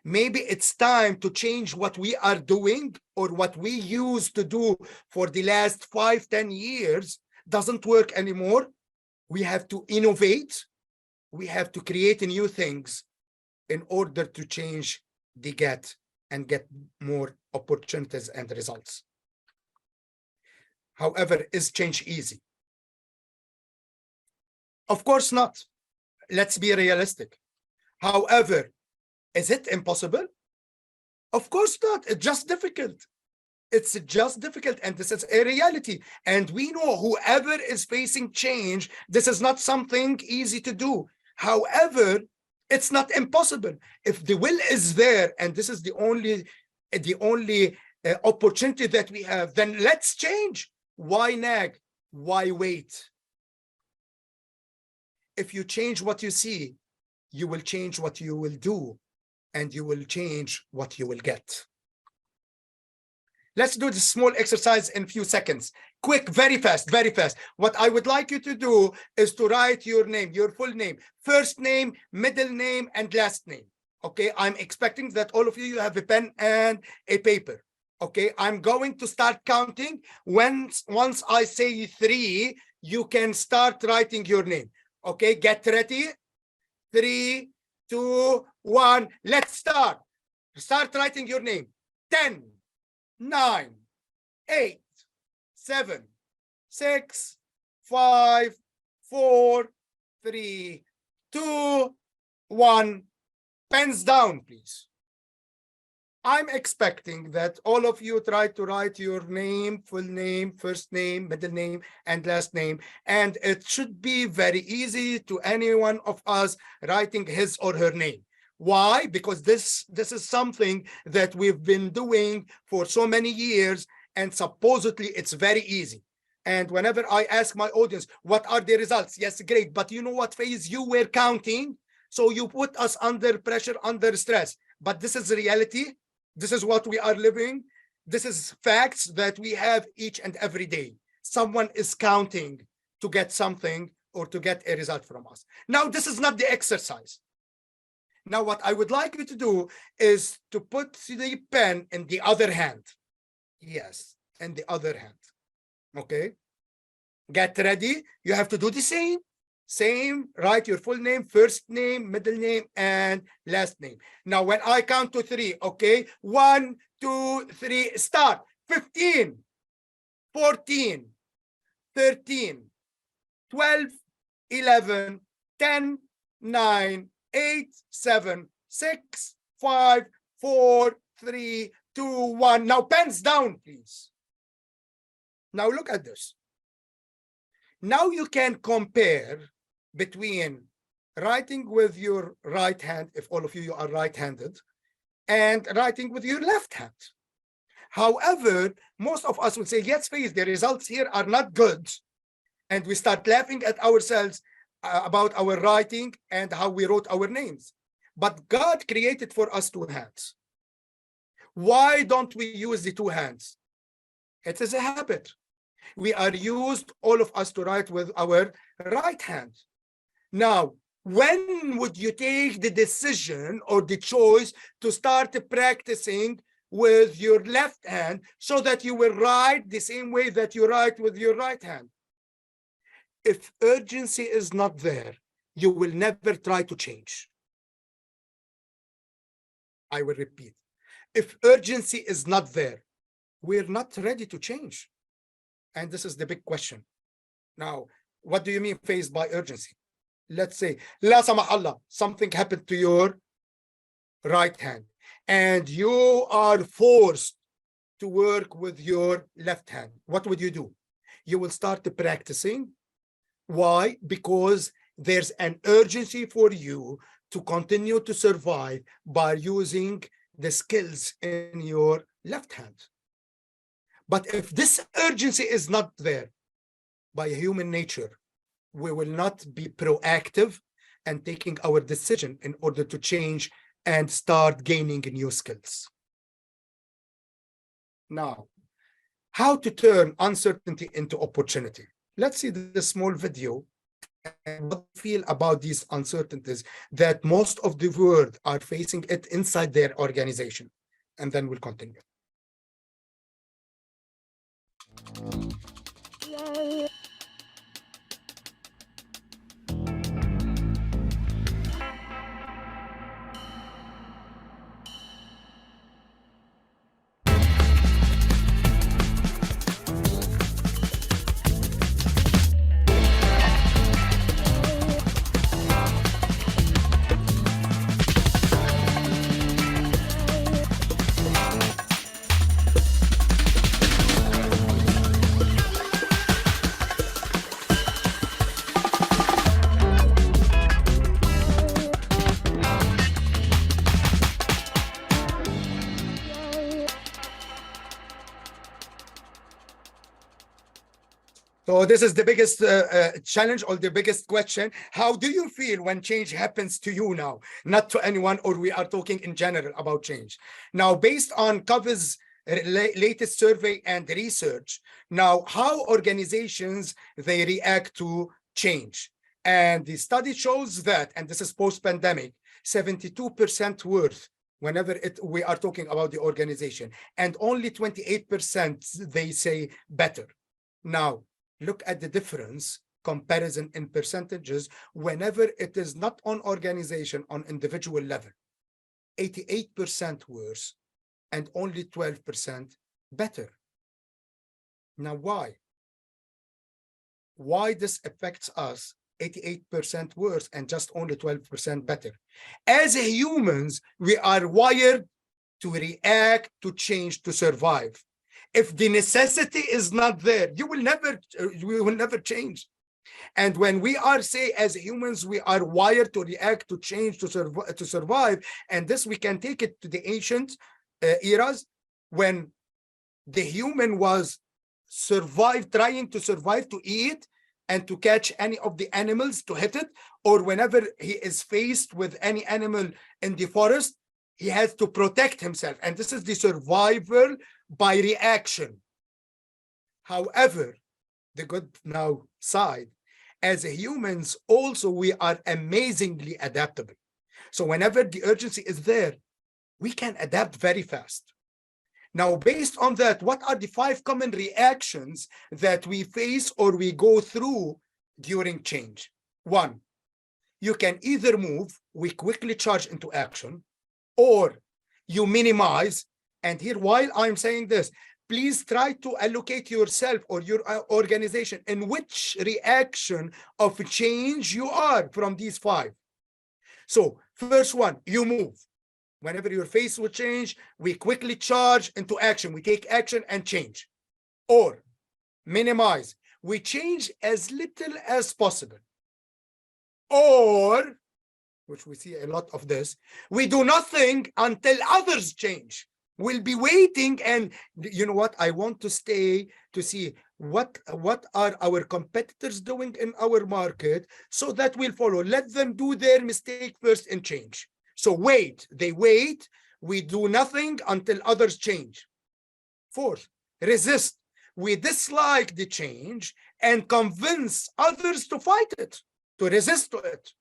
Speaker 2: Maybe it's time to change what we are doing, or what we used to do for the last 5-10 years doesn't work anymore. We have to innovate. We have to create new things in order to change the get and get more opportunities and results. However, is change easy? Of course not. Let's be realistic. However, is it impossible? Of course not. It's just difficult. It's just difficult, and this is a reality. And we know whoever is facing change, this is not something easy to do. However, it's not impossible. If the will is there, and this is the only opportunity that we have, then let's change. Why nag? Why wait? If you change what you see, you will change what you will do, and you will change what you will get. Let's do this small exercise in a few seconds. Quick, very fast, very fast. What I would like you to do is to write your name, your full name, first name, middle name, and last name. Okay, I'm expecting that all of you have a pen and a paper. Okay, I'm going to start counting. Once I say 3, you can start writing your name. Okay, get ready. 3, 2, 1, let's start. Start writing your name. 10, 9, 8, 7, 6, 5, 4, 3, 2, 1. Pens down, please. I'm expecting that all of you try to write your name, full name, first name, middle name, and last name. And it should be very easy to any one of us writing his or her name. Why? Because this is something that we've been doing for so many years, and supposedly it's very easy. And whenever I ask my audience, what are the results? Yes, great. But you know what phase you were counting? So you put us under pressure, under stress. But this is reality. This is what we are living. This is facts that we have each and every day. Someone is counting to get something or to get a result from us. Now, this is not the exercise. Now, what I would like you to do is to put the pen in the other hand. Yes, in the other hand. Okay? Get ready. You have to do the same. Same, write your full name, first name, middle name, and last name. Now, when I count to 3, okay? 1, 2, 3, start. 15, 14, 13, 12, 11, 10, 9, 8, 7, 6, 5, 4, 3, 2, 1. Now, pens down, please. Now, look at this. Now you can compare between writing with your right hand, if all of you are right-handed, and writing with your left hand. However, most of us will say, yes, Faith, the results here are not good. And we start laughing at ourselves about our writing and how we wrote our names. But God created for us two hands. Why don't we use the two hands? It is a habit. We are used, all of us, to write with our right hand. Now, when would you take the decision or the choice to start practicing with your left hand so that you will write the same way that you write with your right hand? If urgency is not there, you will never try to change. I will repeat. If urgency is not there, we're not ready to change. And this is the big question. Now, what do you mean faced by urgency? Let's say, la samah Allah, something happened to your right hand, and you are forced to work with your left hand. What would you do? You will start practicing. Why? Because there's an urgency for you to continue to survive by using the skills in your left hand. But if this urgency is not there, by human nature, we will not be proactive and taking our decision in order to change and start gaining new skills. Now, how to turn uncertainty into opportunity. Let's see the small video and what you feel about these uncertainties that most of the world are facing it inside their organization. And then we'll continue. So this is the biggest challenge or the biggest question. How do you feel when change happens to you now? Not to anyone, or we are talking in general about change. Now, based on COVID's latest survey and research, now how organizations, they react to change. And the study shows that, and this is post-pandemic, 72% worth whenever we are talking about the organization, and only 28% they say better. Now, look at the difference comparison in percentages whenever it is not on organization, on individual level. 88% worse and only 12% better. Now, why? Why this affects us 88% worse and just only 12% better? As humans, we are wired to react to change to survive. If the necessity is not there, we will never change. And when we are, say, as humans, we are wired to react to change to survive, and this we can take it to the ancient eras when the human was trying to survive, to eat and to catch any of the animals to hit it, or whenever he is faced with any animal in the forest, he has to protect himself. And this is the survival by reaction. However, the good now side, as humans also, we are amazingly adaptable. So whenever the urgency is there, we can adapt very fast. Now, based on that, what are the 5 common reactions that we face or we go through during change? 1, you can either move, we quickly charge into action, or you minimize. And here, while I'm saying this, please try to allocate yourself or your organization in which reaction of change you are from these 5. So first one, you move. Whenever you're faced with change, we quickly charge into action. We take action and change. Or minimize. We change as little as possible. Or which we see a lot of this. We do nothing until others change. We'll be waiting, and you know what? I want to stay to see what are our competitors doing in our market, so that we'll follow. Let them do their mistake first and change. So wait, they wait. We do nothing until others change. Fourth, resist. We dislike the change and convince others to fight it, to resist to it.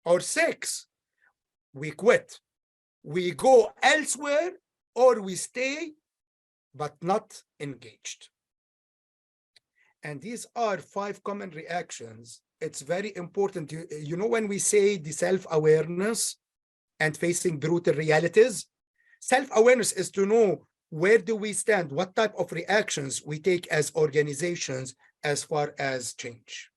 Speaker 2: Or six, we quit. We go elsewhere, or we stay, but not engaged. And these are 5 common reactions. It's very important. You know, when we say the self-awareness and facing brutal realities, self-awareness is to know where do we stand, what type of reactions we take as organizations as far as change.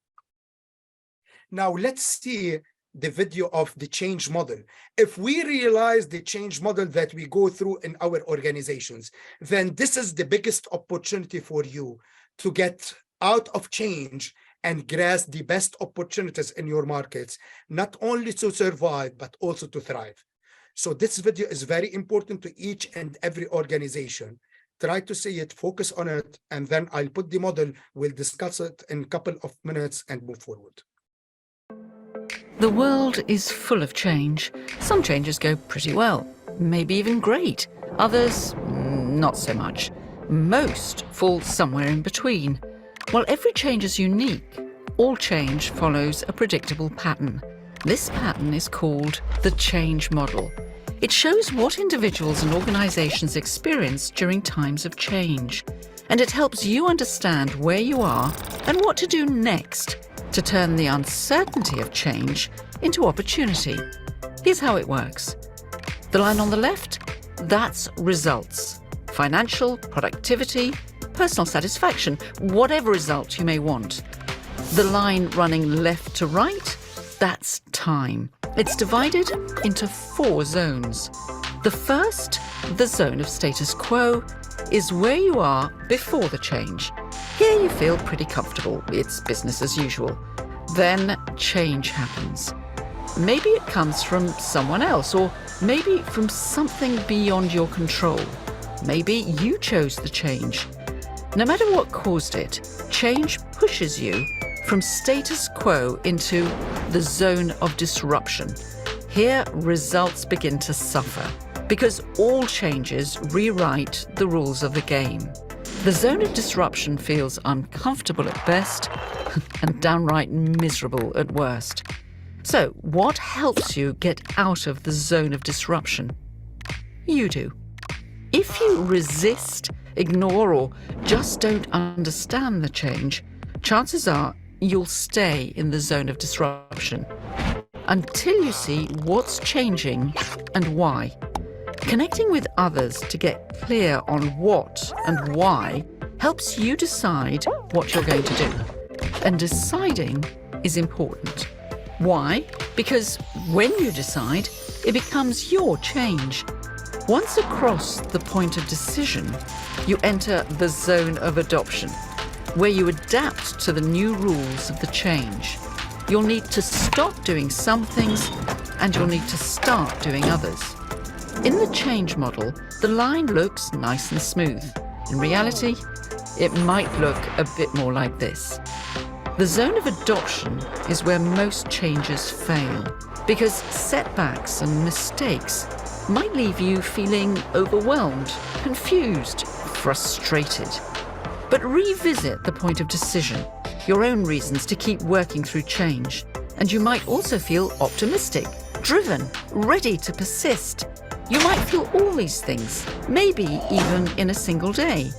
Speaker 2: Now, let's see the video of the change model. If we realize the change model that we go through in our organizations, then this is the biggest opportunity for you to get out of change and grasp the best opportunities in your markets, not only to survive, but also to thrive. So this video is very important to each and every organization. Try to see it, focus on it, and then I'll put the model. We'll discuss it in a couple of minutes and move forward.
Speaker 6: The world is full of change. Some changes go pretty well, maybe even great. Others, not so much. Most fall somewhere in between. While every change is unique, all change follows a predictable pattern. This pattern is called the change model. It shows what individuals and organizations experience during times of change, and it helps you understand where you are and what to do next to turn the uncertainty of change into opportunity. Here's how it works. The line on the left, that's results. Financial, productivity, personal satisfaction, whatever result you may want. The line running left to right, that's time. It's divided into 4 zones. The first, the zone of status quo, is where you are before the change. Here you feel pretty comfortable. It's business as usual. Then change happens. Maybe it comes from someone else, or maybe from something beyond your control. Maybe you chose the change. No matter what caused it, change pushes you from status quo into the zone of disruption. Here, results begin to suffer because all changes rewrite the rules of the game. The zone of disruption feels uncomfortable at best and downright miserable at worst. So, what helps you get out of the zone of disruption? You do. If you resist, ignore, or just don't understand the change, chances are you'll stay in the zone of disruption until you see what's changing and why. Connecting with others to get clear on what and why helps you decide what you're going to do. And deciding is important. Why? Because when you decide, it becomes your change. Once across the point of decision, you enter the zone of adoption, where you adapt to the new rules of the change. You'll need to stop doing some things, and you'll need to start doing others. In the change model, the line looks nice and smooth. In reality, it might look a bit more like this. The zone of adoption is where most changes fail, because setbacks and mistakes might leave you feeling overwhelmed, confused, frustrated. But revisit the point of decision, your own reasons to keep working through change, and you might also feel optimistic, driven, ready to persist. You might feel all these things, maybe even in a single day.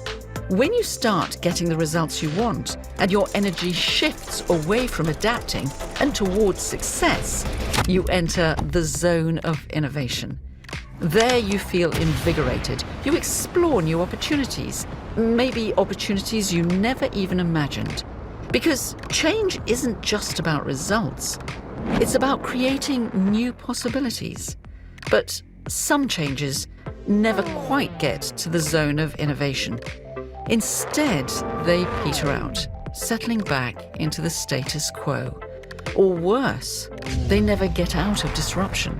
Speaker 6: When you start getting the results you want and your energy shifts away from adapting and towards success, you enter the zone of innovation. There you feel invigorated. You explore new opportunities, maybe opportunities you never even imagined. Because change isn't just about results. It's about creating new possibilities. But some changes never quite get to the zone of innovation. Instead, they peter out, settling back into the status quo. Or worse, they never get out of disruption.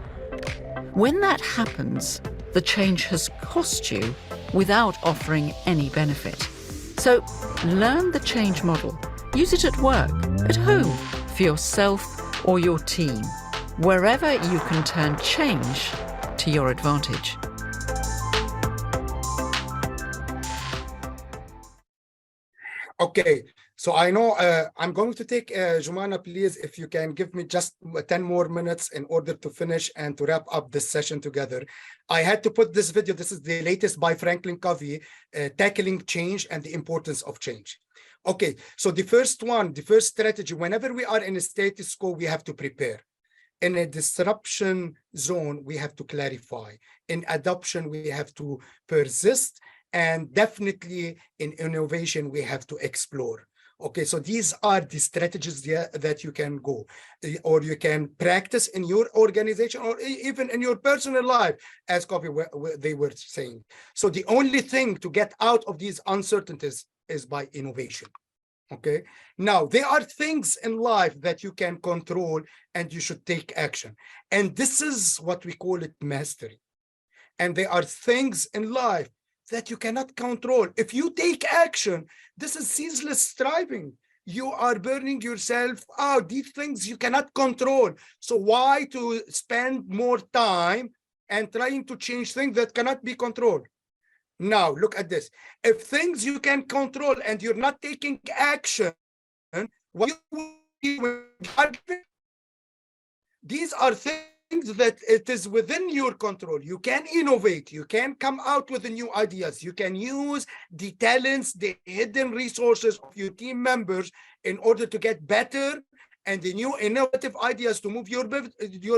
Speaker 6: When that happens, the change has cost you without offering any benefit. So learn the change model. Use it at work, at home, for yourself or your team, wherever you can turn change to your advantage.
Speaker 2: Okay, so I know I'm going to take Jumana, please, if you can give me just 10 more minutes in order to finish and to wrap up this session together. I had to put this video. This is the latest by Franklin Covey, tackling change and the importance of change. Okay, so the first strategy, whenever we are in a status quo, we have to prepare. In a disruption zone, we have to clarify. In adoption, we have to persist. And definitely in innovation, we have to explore. Okay, so these are the strategies that you can go, or you can practice in your organization, or even in your personal life, as they were saying. So the only thing to get out of these uncertainties is by innovation. Okay, now there are things in life that you can control and you should take action. And this is what we call it mastery. And there are things in life that you cannot control. If you take action, this is ceaseless striving. You are burning yourself out. These things you cannot control. So why to spend more time and trying to change things that cannot be controlled? Now, look at this. If things you can control and you're not taking action, what you these are things that it is within your control. You can innovate, you can come out with the new ideas, you can use the talents, the hidden resources of your team members in order to get better and the new innovative ideas to move your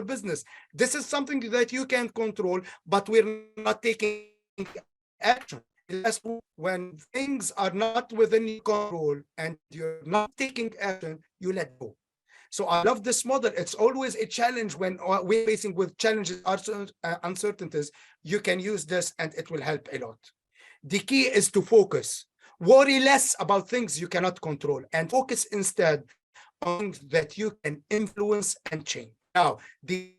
Speaker 2: business. This is something that you can control, but we're not taking action. When things are not within your control and you're not taking action, you let go. So I love this model. It's always a challenge when we're facing with challenges, uncertainties. You can use this and it will help a lot. The key is to focus. Worry less about things you cannot control and focus instead on things that you can influence and change. Now, the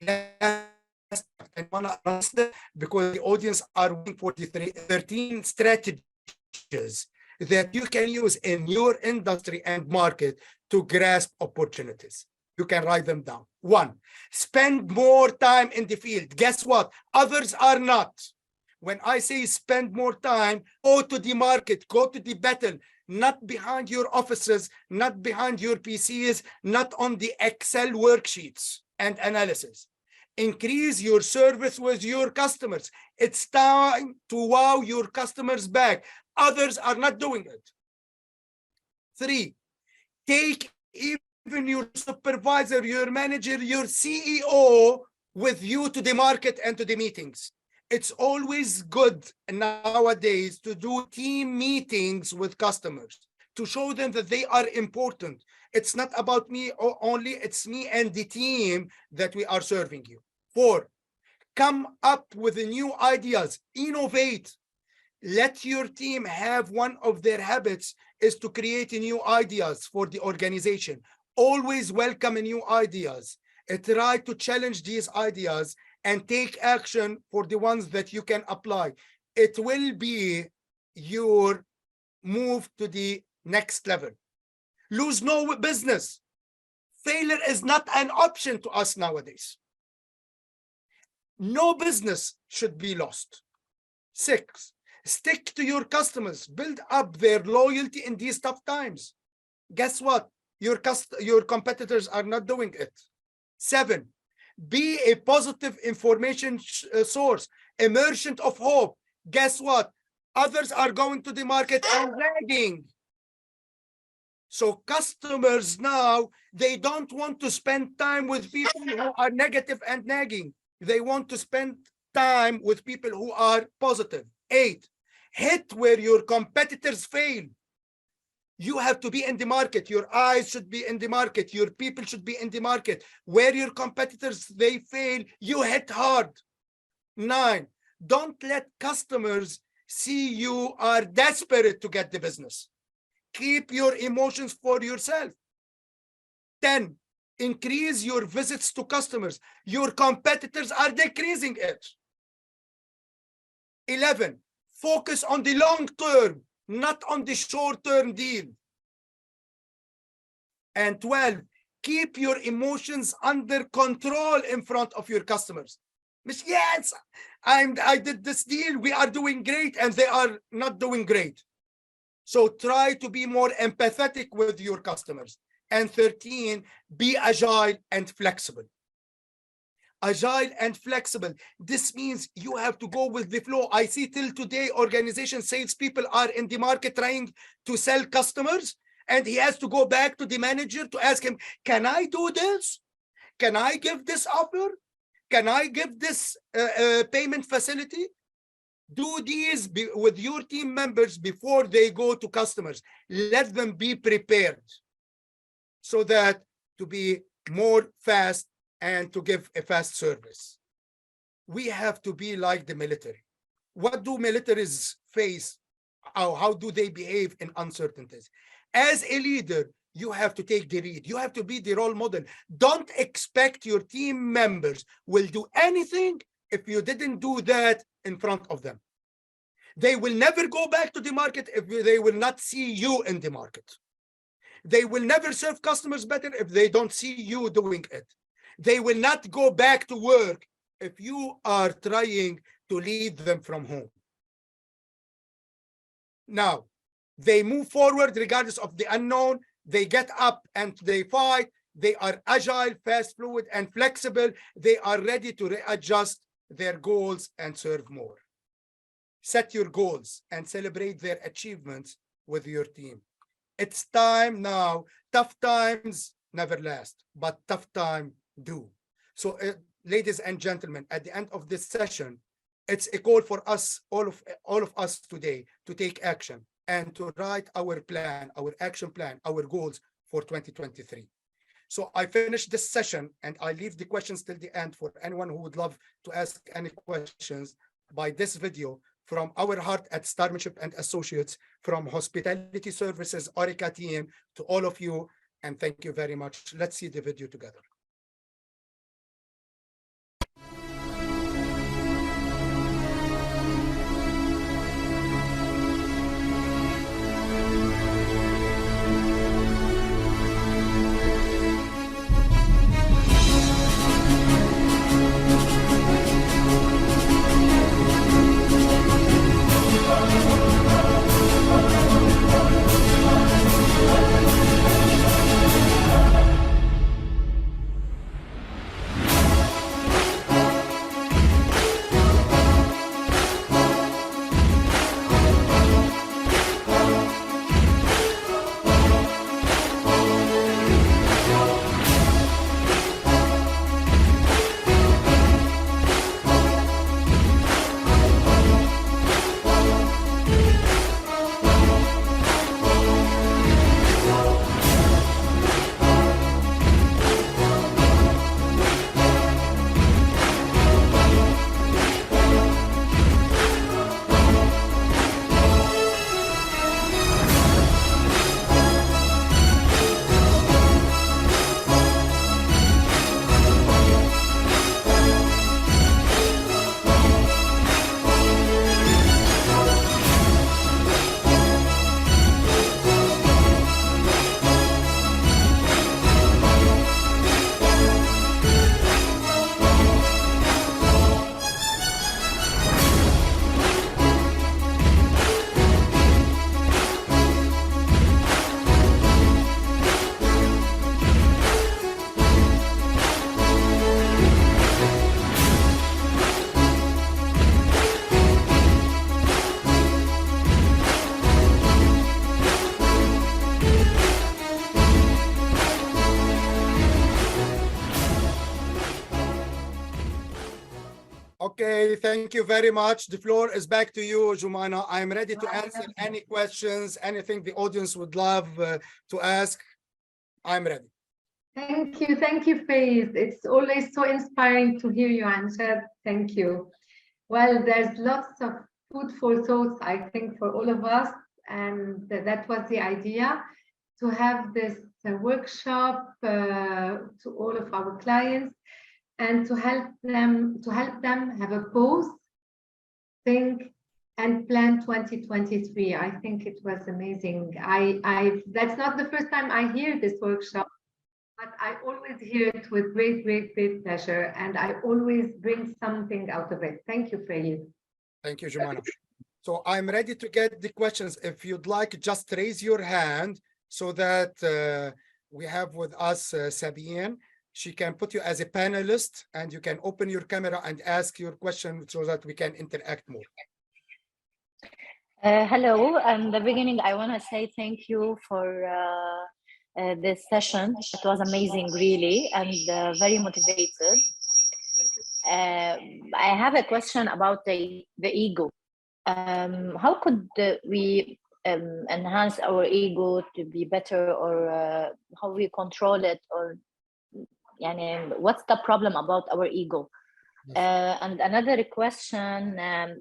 Speaker 2: last, I want to answer because the audience are waiting for the 13 strategies that you can use in your industry and market to grasp opportunities. You can write them down. 1, spend more time in the field. Guess what? Others are not. When I say spend more time, go to the market, go to the battle, not behind your offices, not behind your PCs, not on the Excel worksheets and analysis. Increase your service with your customers. It's time to wow your customers back. Others are not doing it. 3, take even your supervisor, your manager, your CEO with you to the market and to the meetings. It's always good nowadays to do team meetings with customers to show them that they are important. It's not about me only, it's me and the team that we are serving you. 4, come up with the new ideas, innovate. Let your team have one of their habits is to create new ideas for the organization. Always welcome new ideas. Try to challenge these ideas and take action for the ones that you can apply. It will be your move to the next level. Lose no business. Failure is not an option to us nowadays. No business should be lost. 6, stick to your customers. Build up their loyalty in these tough times. Guess what? Your competitors are not doing it. 7, be a positive information source, a merchant of hope. Guess what? Others are going to the market and lagging. So customers now, they don't want to spend time with people who are negative and nagging. They want to spend time with people who are positive. 8, hit where your competitors fail. You have to be in the market. Your eyes should be in the market. Your people should be in the market. Where your competitors, they fail, you hit hard. 9, don't let customers see you are desperate to get the business. Keep your emotions for yourself. 10, Increase your visits to customers. Your competitors are decreasing it. 11, focus on the long term, not on the short term deal. And 12, keep your emotions under control in front of your customers. Yes, I did this deal, we are doing great, and they are not doing great. So try to be more empathetic with your customers. And 13, be agile and flexible. Agile and flexible. This means you have to go with the flow. I see till today, organization salespeople are in the market trying to sell customers, and he has to go back to the manager to ask him, can I do this? Can I give this offer? Can I give this payment facility? Do these with your team members before they go to customers. Let them be prepared so that to be more fast and to give a fast service. We have to be like the military. What do militaries face? How do they behave in uncertainties? As a leader, you have to take the lead. You have to be the role model. Don't expect your team members will do anything if you didn't do that in front of them. They will never go back to the market if they will not see you in the market. They will never serve customers better if they don't see you doing it. They will not go back to work if you are trying to lead them from home. Now, they move forward regardless of the unknown. They get up and they fight. They are agile, fast, fluid, and flexible. They are ready to readjust their goals and serve more. Set your goals and celebrate their achievements with your team. It's time now. Tough times never last, but tough time do. So, ladies and gentlemen, at the end of this session, it's a call for us, all of us today, to take action and to write our plan, our action plan, our goals for 2023. So I finish this session and I leave the questions till the end for anyone who would love to ask any questions by this video from our heart at Starmanship and Associates, from Hospitality Services, Orica team, to all of you. And thank you very much. Let's see the video together. Okay, thank you very much. The floor is back to you, Jumana. I'm ready to answer any questions, anything the audience would love to ask. I'm ready.
Speaker 1: Thank you, Faiz. It's always so inspiring to hear you answer. Thank you. Well, there's lots of food for thought, I think, for all of us, and that was the idea, to have this workshop to all of our clients and to help them have a pause, think, and plan 2023. I think it was amazing. That's not the first time I hear this workshop, but I always hear it with great pleasure, and I always bring something out of it. Thank you, Freya.
Speaker 2: Thank you, Jumana. So I'm ready to get the questions. If you'd like, just raise your hand so that we have with us Sabine. She can put you as a panelist and you can open your camera and ask your question so that we can interact more.
Speaker 7: Hello. In the beginning, I want to say thank you for this session. It was amazing, really, and very motivated. I have a question about the ego. How could we enhance our ego to be better, or how we control it, or what's the problem about our ego? And another question,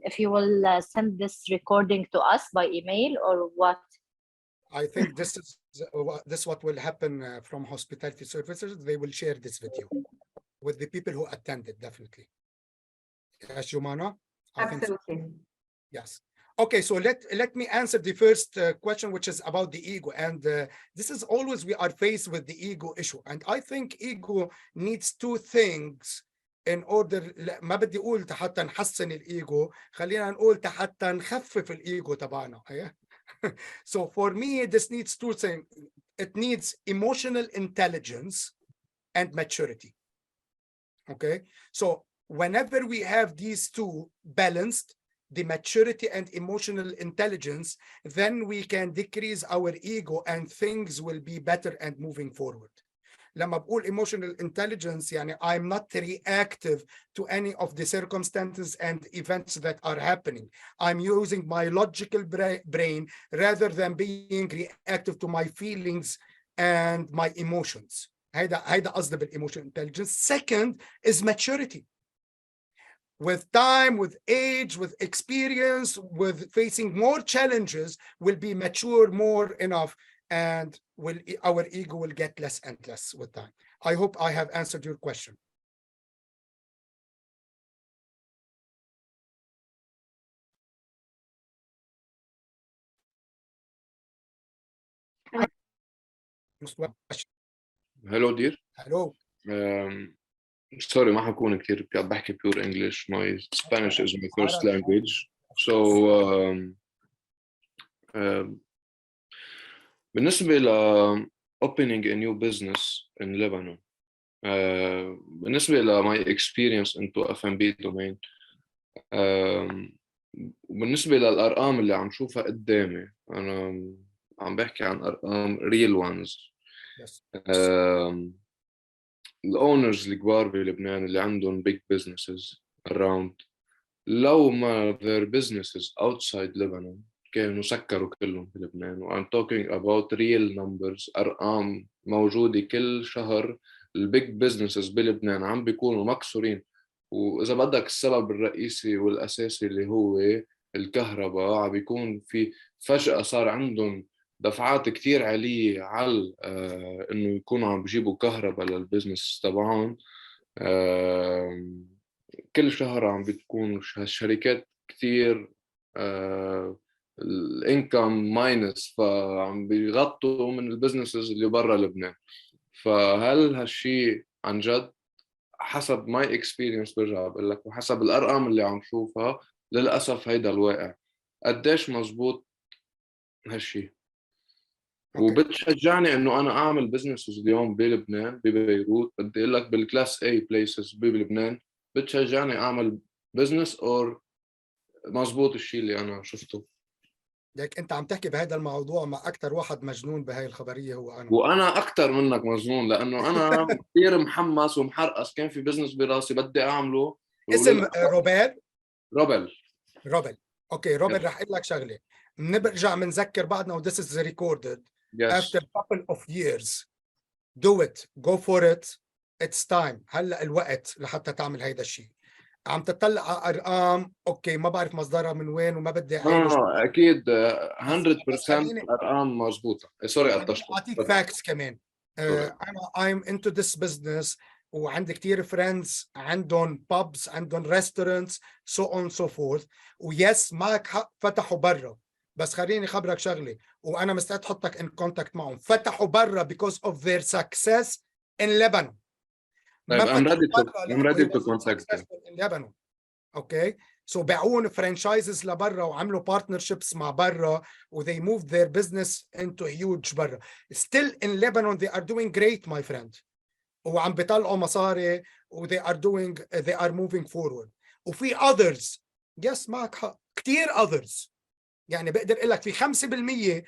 Speaker 7: if you will send this recording to us by email or what?
Speaker 2: I think this is what will happen from hospitality services. They will share this video with the people who attended, definitely. Yes, Jumana?
Speaker 1: Absolutely.
Speaker 2: So. Yes. Okay, so let me answer the first question, which is about the ego. And this is always we are faced with the ego issue. And I think ego needs two things in order. ما بدي أقول حتى نحسن الإيجو، خلينا نقول حتى نخفف الإيجو تبعنا. So for me, this needs two things. It needs emotional intelligence and maturity. Okay, so whenever we have these two balanced, the maturity and emotional intelligence, then we can decrease our ego and things will be better and moving forward. لما بقول emotional intelligence, يعني I'm not reactive to any of the circumstances and events that are happening. I'm using my logical brain rather than being reactive to my feelings and my emotions. هيدا قصدي بالemotional intelligence. Second is maturity. With time, with age, with experience, with facing more challenges, will be mature more enough, and our ego will get less and less with time. I hope I have answered your question.
Speaker 8: Hello, dear.
Speaker 2: Hello.
Speaker 8: Sorry, ما حكون كتير بحكي pure English. My Spanish is my first language. So بالنسبة ل opening a new business in Lebanon, بالنسبة ل my experience into F&B domain, بالنسبة للأرقام اللي عم شوفها قدامي، أنا عم بحكي عن أرقام real ones. الأونرز الكبار بلبنان اللي عندهم big businesses around، لو ما their businesses outside Lebanon كانوا سكروا كلهم بلبنان. I'm talking about real numbers، أرقام موجودة كل شهر. البيج businesses بلبنان عم بيكونوا مكسورين، وإذا بدك السبب الرئيسي والأساسي اللي هو الكهرباء، عم بيكون في فجأة صار عندهم دفعات كتير عالية على إنه يكونوا عم بيجيبوا كهرباء للبزنس تبعهم. كل شهر عم بتكون هالشركات كتير الانكم ماينس، فعم بيغطوا من البزنسز اللي برا لبنان. فهل هالشي عن جد حسب ماي اكسبيرينس، برجع بقول لك، وحسب الارقام اللي عم شوفها للاسف هيدا الواقع؟ قديش مزبوط هالشي؟ وبتشجعني انه انا اعمل بزنسز اليوم بلبنان ببيروت، بدي اقول لك بالكلاس اي بليسز بلبنان، بتشجعني اعمل بزنس اور مزبوط الشيء اللي انا شفته؟
Speaker 2: لك انت عم تحكي بهذا الموضوع مع اكثر واحد مجنون بهاي الخبريه هو انا.
Speaker 8: وانا اكثر منك مجنون، لانه انا كثير محمس ومحرقص. كان في بزنس براسي بدي اعمله.
Speaker 2: اسم روبل. اوكي، روبل رح اقول لك شغله، بنرجع بنذكر بعضنا و this is recorded.
Speaker 8: Yes.
Speaker 2: After a couple of years do it, go for it, it's time. هلا الوقت لحتى تعمل هيدا الشيء. عم تطلع على ارقام اوكي ما بعرف مصدرها من وين وما بدي اعيش
Speaker 8: اكيد
Speaker 2: بس
Speaker 8: 100%
Speaker 2: خليني
Speaker 8: ارقام مضبوطه. سوري قطشتك.
Speaker 2: اعطيك فاكتس كمان.
Speaker 8: Sorry.
Speaker 2: انا I'm into this business وعندي كتير فريندز عندهم بابس عندهم ريستورانتس so on so forth ويس معك حق فتحوا برا بس خليني خبرك شغله وانا مستعد احطك ان كونتاكت معهم فتحوا برا because of their success in Lebanon.
Speaker 8: طيب
Speaker 2: ما
Speaker 8: I'm ready
Speaker 2: فتحوا
Speaker 8: to
Speaker 2: برا
Speaker 8: I'm
Speaker 2: لأنه
Speaker 8: ready
Speaker 2: he
Speaker 8: to
Speaker 2: was
Speaker 8: contact them.
Speaker 2: successful in Lebanon. اوكي سو باعون فرانشايزز لبرا وعملوا بارتنرشيبس مع برا و they moved their business into huge برا. Still in Lebanon they are doing great my friend. وعم بيطلعوا مصاري و they are moving forward. وفي others yes معك حق كثير others يعني بقدر اقول لك في 5%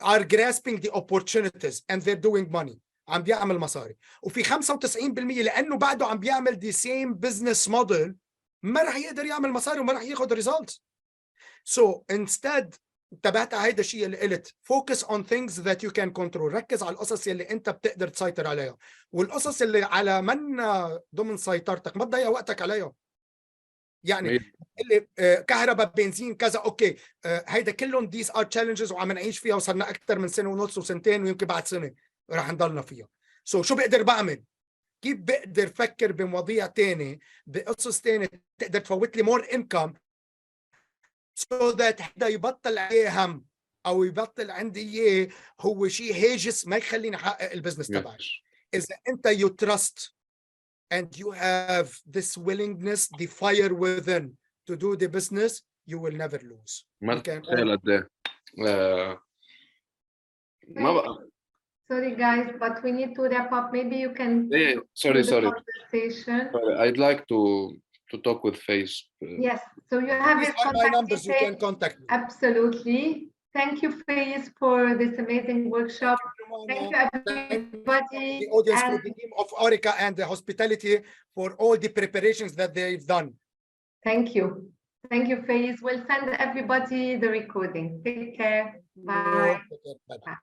Speaker 2: are grasping the opportunities and they're doing money عم بيعمل مصاري وفي 95% لانه بعده عم بيعمل the same business model ما رح يقدر يعمل مصاري وما رح ياخذ results. So instead تبعت هيدا الشيء اللي قلت focus on things that you can control. ركز على القصص اللي انت بتقدر تسيطر عليها والقصص اللي على من ضمن سيطرتك ما تضيع وقتك عليها. يعني اللي كهرباء بنزين كذا اوكي هيدا كلهم these are challenges وعم نعيش فيها وصلنا اكثر من سنه ونص وسنتين ويمكن بعد سنه رح نضلنا فيها. So شو بقدر بعمل؟ كيف بقدر فكر بمواضيع تانية بقصص تانية تقدر تفوت لي more income so that حدا يبطل عليه هم او يبطل عندي اياه هو شيء هاجس ما يخليني احقق البزنس تبعي. اذا انت you trust and you have this willingness the fire within to do the business you will never lose.
Speaker 8: ما تتخيل قد ايه. ما بقى.
Speaker 1: Sorry guys, but we need to wrap up. Maybe you can
Speaker 8: sorry
Speaker 1: conversation.
Speaker 8: I'd like to talk with Face.
Speaker 1: Yes, so you have his
Speaker 2: These are my
Speaker 1: contact
Speaker 2: numbers, you can
Speaker 1: details.
Speaker 2: contact me.
Speaker 1: Absolutely. Thank you, Faye, for this amazing workshop. Thank you, everybody.
Speaker 2: The audience for the team of Orica and the hospitality for all the preparations that they've done.
Speaker 1: Thank you. Thank you, Faye. We'll send everybody the recording. Take care. Bye.
Speaker 2: Bye.